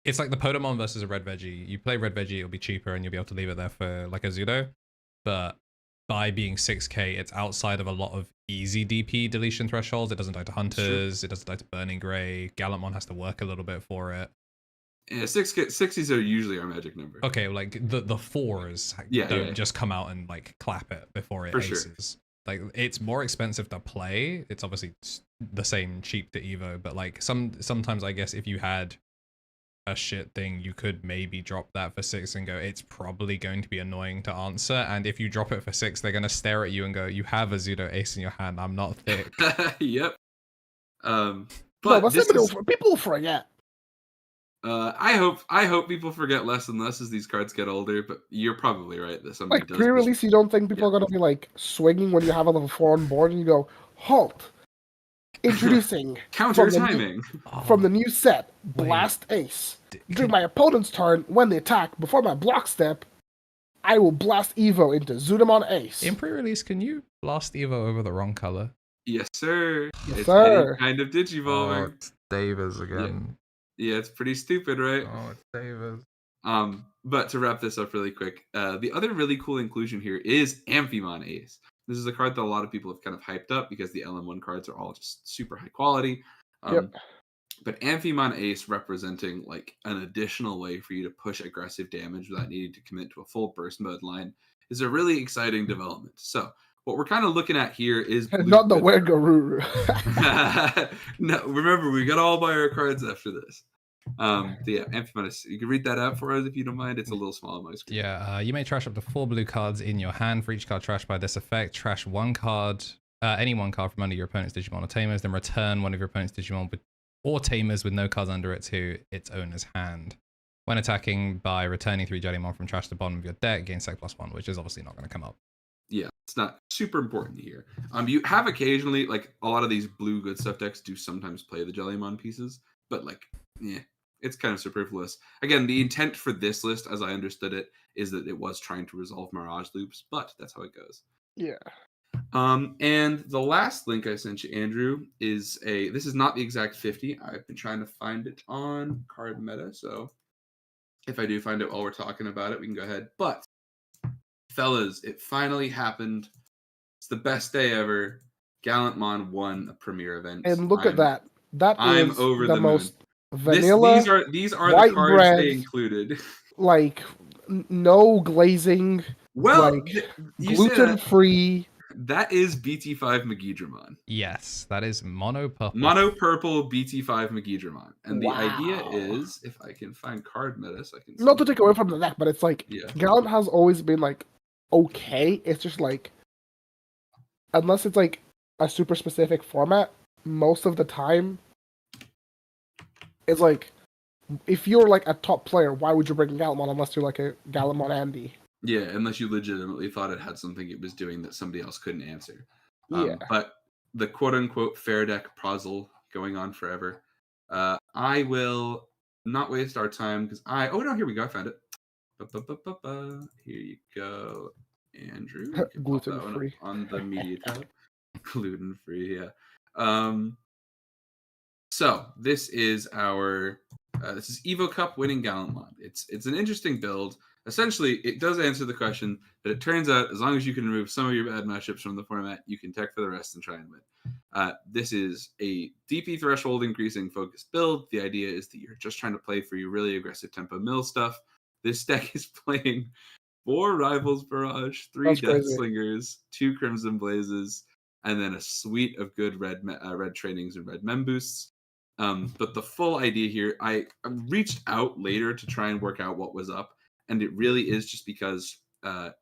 it's like the Potemon versus a Red Veggie. You play Red Veggie, it'll be cheaper, and you'll be able to leave it there for like a Zudo. But by being 6k, it's outside of a lot of easy DP deletion thresholds. It doesn't die to Hunters, it doesn't die to Burning Gray. Gallantmon has to work a little bit for it. yeah, 60s are usually our magic number. Okay, like the fours don't just come out and like clap it before it For aces. sure. Like it's more expensive to play. It's obviously the same cheap to Evo, but like sometimes I guess if you had a shit thing, you could maybe drop that for 6 and go, it's probably going to be annoying to answer. And if you drop it for 6, they're going to stare at you and go, you have a Zudo Ace in your hand. I'm not thick. Yep. But no, people will forget. I hope people forget less and less as these cards get older. But you're probably right that somebody Like does pre-release, you don't think people are gonna be like swinging when you have a level 4 on board, and you go, halt. Introducing counter timing from the new set, Blast Ace. During my opponent's turn, when they attack, before my block step, I will blast Evo into Zudomon Ace. In pre-release, can you blast Evo over the wrong color? Yes, sir. Yes, it's sir. Any kind of Digivolver. Oh, it's Davis again. Yeah, it's pretty stupid, right? Oh, it's Davis. But to wrap this up really quick, the other really cool inclusion here is Amphimon Ace. This is a card that a lot of people have kind of hyped up because the LM1 cards are all just super high quality. But Amphimon Ace representing like an additional way for you to push aggressive damage without needing to commit to a full burst mode line is a really exciting development. So what we're kind of looking at here is not the Wergaruru. No, remember we got to all buy our cards after this. Yeah, Amphimon Ace. You can read that out for us if you don't mind. It's a little small on my screen. Yeah, you may trash up to 4 blue cards in your hand. For each card trashed by this effect, trash one card, any one card from under your opponent's Digimon or Tamers, then return one of your opponent's Digimon or Tamers with no cards under it to its owner's hand. When attacking by returning 3 Jellymon from trash to the bottom of your deck, gain sec +1, which is obviously not going to come up. Yeah, it's not super important here. You have occasionally, like a lot of these blue good stuff decks do sometimes play the Jellymon pieces, but like, yeah, it's kind of superfluous. Again, the intent for this list, as I understood it, is that it was trying to resolve Mirage loops, but that's how it goes. Yeah. And the last link I sent you, Andrew, is this is not the exact 50. I've been trying to find it on Card Meta, so if I do find it while we're talking about it, we can go ahead. But fellas, it finally happened. It's the best day ever. Gallantmon won a premier event. And look at that. That I'm is over the the most moon. vanilla, These are the white cards bread, they included. like no glazing, Well, like you say that. gluten-free. That is BT5 Magidramon. Yes, that is mono purple. Mono purple BT5 Magidramon. And the idea Wow. is, if I can find card metas, I can Not see to take away from the deck, but it's like Yeah. Gallant has always been like okay. It's just like unless it's like a super specific format, most of the time it's like if you're like a top player, why would you bring Gallantmon unless you're like a Gallantmon Andy? Yeah, unless you legitimately thought it had something it was doing that somebody else couldn't answer. Yeah. But the quote-unquote fair deck puzzle going on forever. I will not waste our time because oh no, here we go. I found it. Here you go, Andrew. You can pop that one up Gluten-free. on the media tab. Gluten-free, yeah. So this is our this is Evo Cup winning Gallantmon. It's an interesting build. Essentially, it does answer the question, but it turns out as long as you can remove some of your bad matchups from the format, you can tech for the rest and try and win. This is a DP threshold increasing focused build. The idea is that you're just trying to play for your really aggressive tempo mill stuff. This deck is playing 4 Rivals Barrage, 3 That's Death crazy. Slingers, 2 Crimson Blazes, and then a suite of good red trainings and red mem boosts. But the full idea here, I reached out later to try and work out what was up, and it really is just because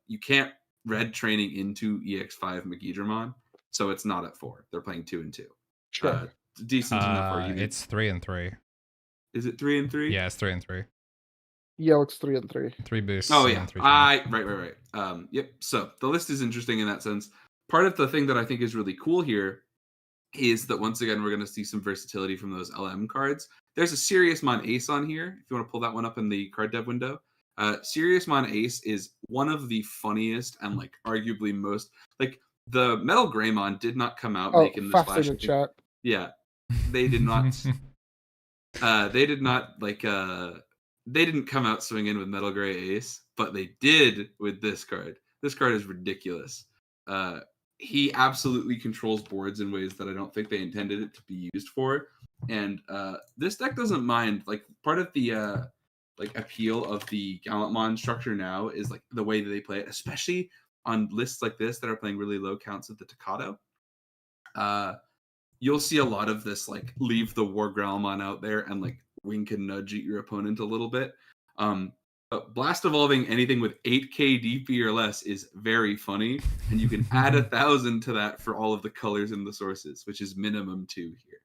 you can't red training into EX5 Magidramon, so it's not at 4. They're playing 2 and 2. Sure. Decent enough argument. It's 3 and 3. Is it 3 and 3? Yeah, it's 3 and 3. Yeah, it's 3 and 3. 3 boosts. Oh and yeah, 3 right. Yep. So the list is interesting in that sense. Part of the thing that I think is really cool here is that once again we're going to see some versatility from those LM cards. There's a Seriousmon Ace on here. If you want to pull that one up in the card dev window, Seriousmon Ace is one of the funniest and like arguably most like the Metal Greymon did not come out making the splash. In chat. Yeah, they did not. They did not like. They didn't come out swinging with Metal Gray Ace, but they did with this card. This card is ridiculous. He absolutely controls boards in ways that I don't think they intended it to be used for. And this deck doesn't mind. Like part of the like appeal of the Gallantmon structure now is like the way that they play it, especially on lists like this that are playing really low counts of the Tocado. You'll see a lot of this like leave the War Growlmon out there and like wink and nudge at your opponent a little bit. But Blast Evolving anything with 8k DP or less is very funny, and you can add 1,000 to that for all of the colors in the sources, which is minimum 2 here.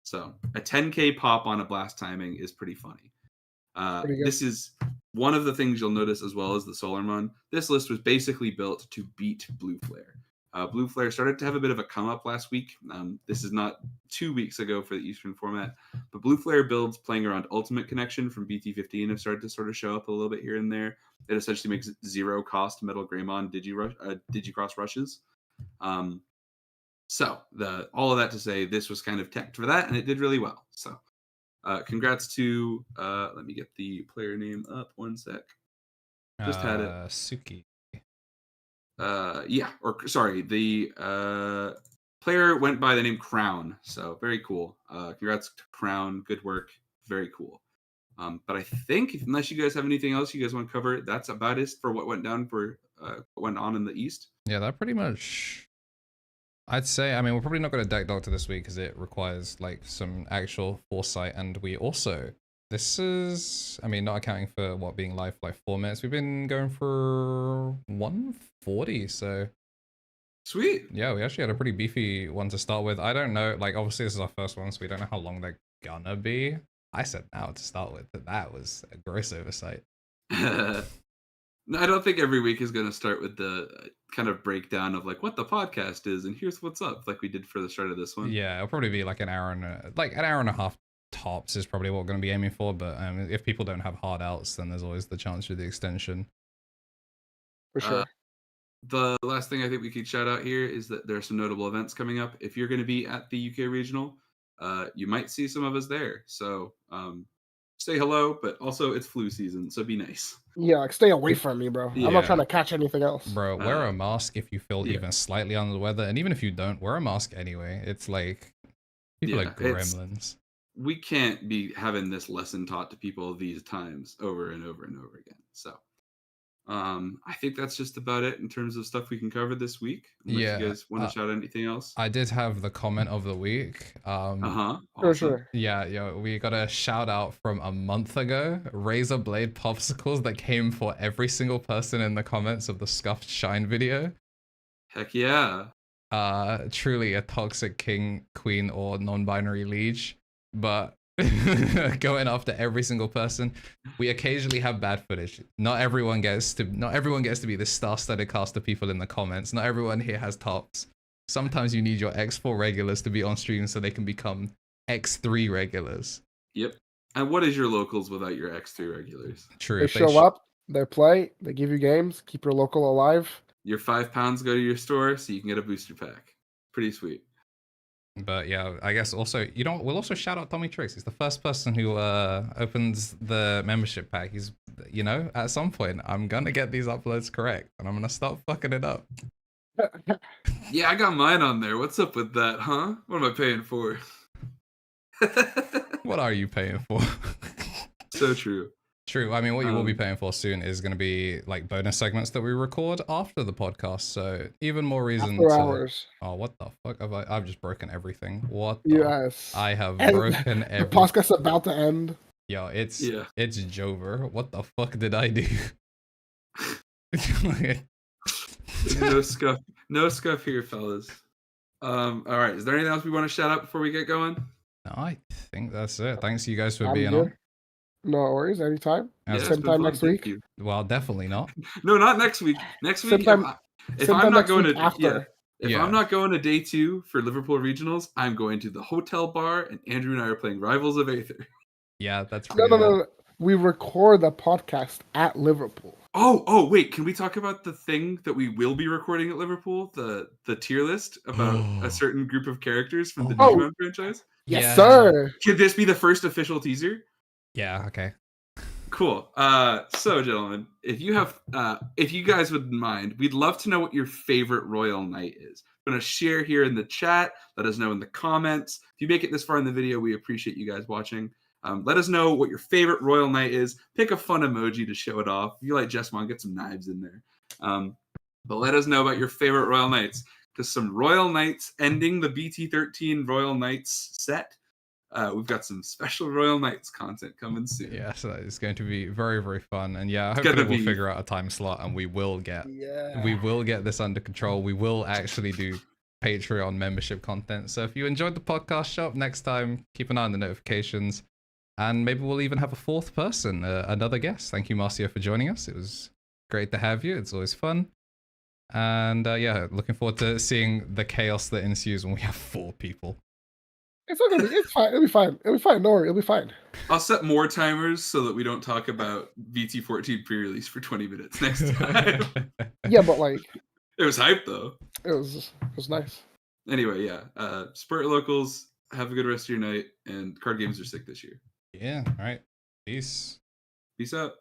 So a 10k pop on a blast timing is pretty funny. This is one of the things you'll notice as well as the Solarmon. This list was basically built to beat Blue Flare. Blue Flare started to have a bit of a come up last week. This is not 2 weeks ago for the Eastern format, but Blue Flare builds playing around Ultimate Connection from BT15 have started to sort of show up a little bit here and there. It essentially makes 0 cost Metal Greymon Digicross rushes. So all of that to say, this was kind of teched for that, and it did really well. So congrats to, let me get the player name up 1 sec. Just had it. Suki. The player went by the name Crown, so very cool. Congrats to Crown, good work, very cool. But I think unless you guys have anything else you guys want to cover, that's about it for what went down for what went on in the East. Yeah, that pretty much. I'd say. I mean, we're probably not going to deck doctor this week because it requires like some actual foresight, and we also. This is, I mean, not accounting for what being live for like 4 minutes. We've been going for 140, so. Sweet. Yeah, we actually had a pretty beefy one to start with. I don't know, like, obviously this is our first one, so we don't know how long they're gonna be. I said now to start with, but that was a gross oversight. No, I don't think every week is going to start with the kind of breakdown of like what the podcast is and here's what's up, like we did for the start of this one. Yeah, it'll probably be like an hour and a half tops is probably what we're going to be aiming for. But if people don't have hard outs, then there's always the chance for the extension. For sure. The last thing I think we could shout out here is that there are some notable events coming up. If you're going to be at the UK Regional, you might see some of us there. So say hello, but also it's flu season, so be nice. Yeah, like stay away from me, bro. I'm not Yeah. trying to catch anything else. Bro, wear a mask if you feel yeah. even slightly under the weather, and even if you don't, wear a mask anyway. It's like people are gremlins. We can't be having this lesson taught to people these times over and over and over again. So I think that's just about it in terms of stuff we can cover this week. Unless you guys want to shout out anything else. I did have the comment of the week. Awesome. Sure. Yeah, we got a shout out from a month ago. Razor blade popsicles that came for every single person in the comments of the Scuffed Shine video. Heck yeah. Truly a toxic king, queen, or non-binary liege, but going after every single person. We occasionally have bad footage. Not everyone gets to be the star-studded cast of people in the comments. Not everyone here has tops. Sometimes you need your X4 regulars to be on stream so they can become X3 regulars. Yep. And what is your locals without your X3 regulars? True. They show up, they play, they give you games, keep your local alive. Your £5 go to your store so you can get a booster pack. Pretty sweet. But yeah, I guess also, we'll also shout out TommyNT. He's the first person who opens the membership pack. He's, at some point, I'm gonna get these uploads correct, and I'm gonna start fucking it up. Yeah, I got mine on there. What's up with that, huh? What am I paying for? What are you paying for? So true. True. I mean, what you will be paying for soon is going to be like bonus segments that we record after the podcast. So even more reason after hours. Oh, what the fuck have I've just broken everything. What? Yes. I have broken everything. The podcast's about to end. Yo, it's Jover. What the fuck did I do? No scuff here, fellas. All right. Is there anything else we want to shout out before we get going? No, I think that's it. Thanks you guys for being on. No worries, anytime. Same time next week. Well, definitely not. No, not next week. Next week, if I'm not going to I'm not going to day 2 for Liverpool Regionals, I'm going to the hotel bar, and Andrew and I are playing Rivals of Aether. Yeah, that's no. We record the podcast at Liverpool. Oh, wait. Can we talk about the thing that we will be recording at Liverpool? The tier list about a certain group of characters from the Digimon franchise? Yes, sir. Could this be the first official teaser? Yeah, okay. Cool. So, gentlemen, if you guys wouldn't mind, we'd love to know what your favorite Royal Knight is. I'm going to share here in the chat. Let us know in the comments. If you make it this far in the video, we appreciate you guys watching. Let us know what your favorite Royal Knight is. Pick a fun emoji to show it off. If you like Jessmon, get some knives in there. But let us know about your favorite Royal Knights. Because some Royal Knights ending the BT13 Royal Knights set. We've got some special Royal Knights content coming soon. Yeah, so it's going to be very, very fun. And yeah, hopefully we'll figure out a time slot and we will get this under control. We will actually do Patreon membership content. So if you enjoyed the podcast, show up next time. Keep an eye on the notifications. And maybe we'll even have a fourth person, another guest. Thank you, Marcio, for joining us. It was great to have you. It's always fun. And yeah, looking forward to seeing the chaos that ensues when we have 4 people. It's okay. It's fine. It'll be fine. It'll be fine. No worry. It'll be fine. I'll set more timers so that we don't talk about BT14 Pre Release for 20 minutes next time. Yeah, but like... It was hype, though. It was nice. Anyway, yeah. Support locals. Have a good rest of your night. And card games are sick this year. Yeah, all right. Peace. Peace out.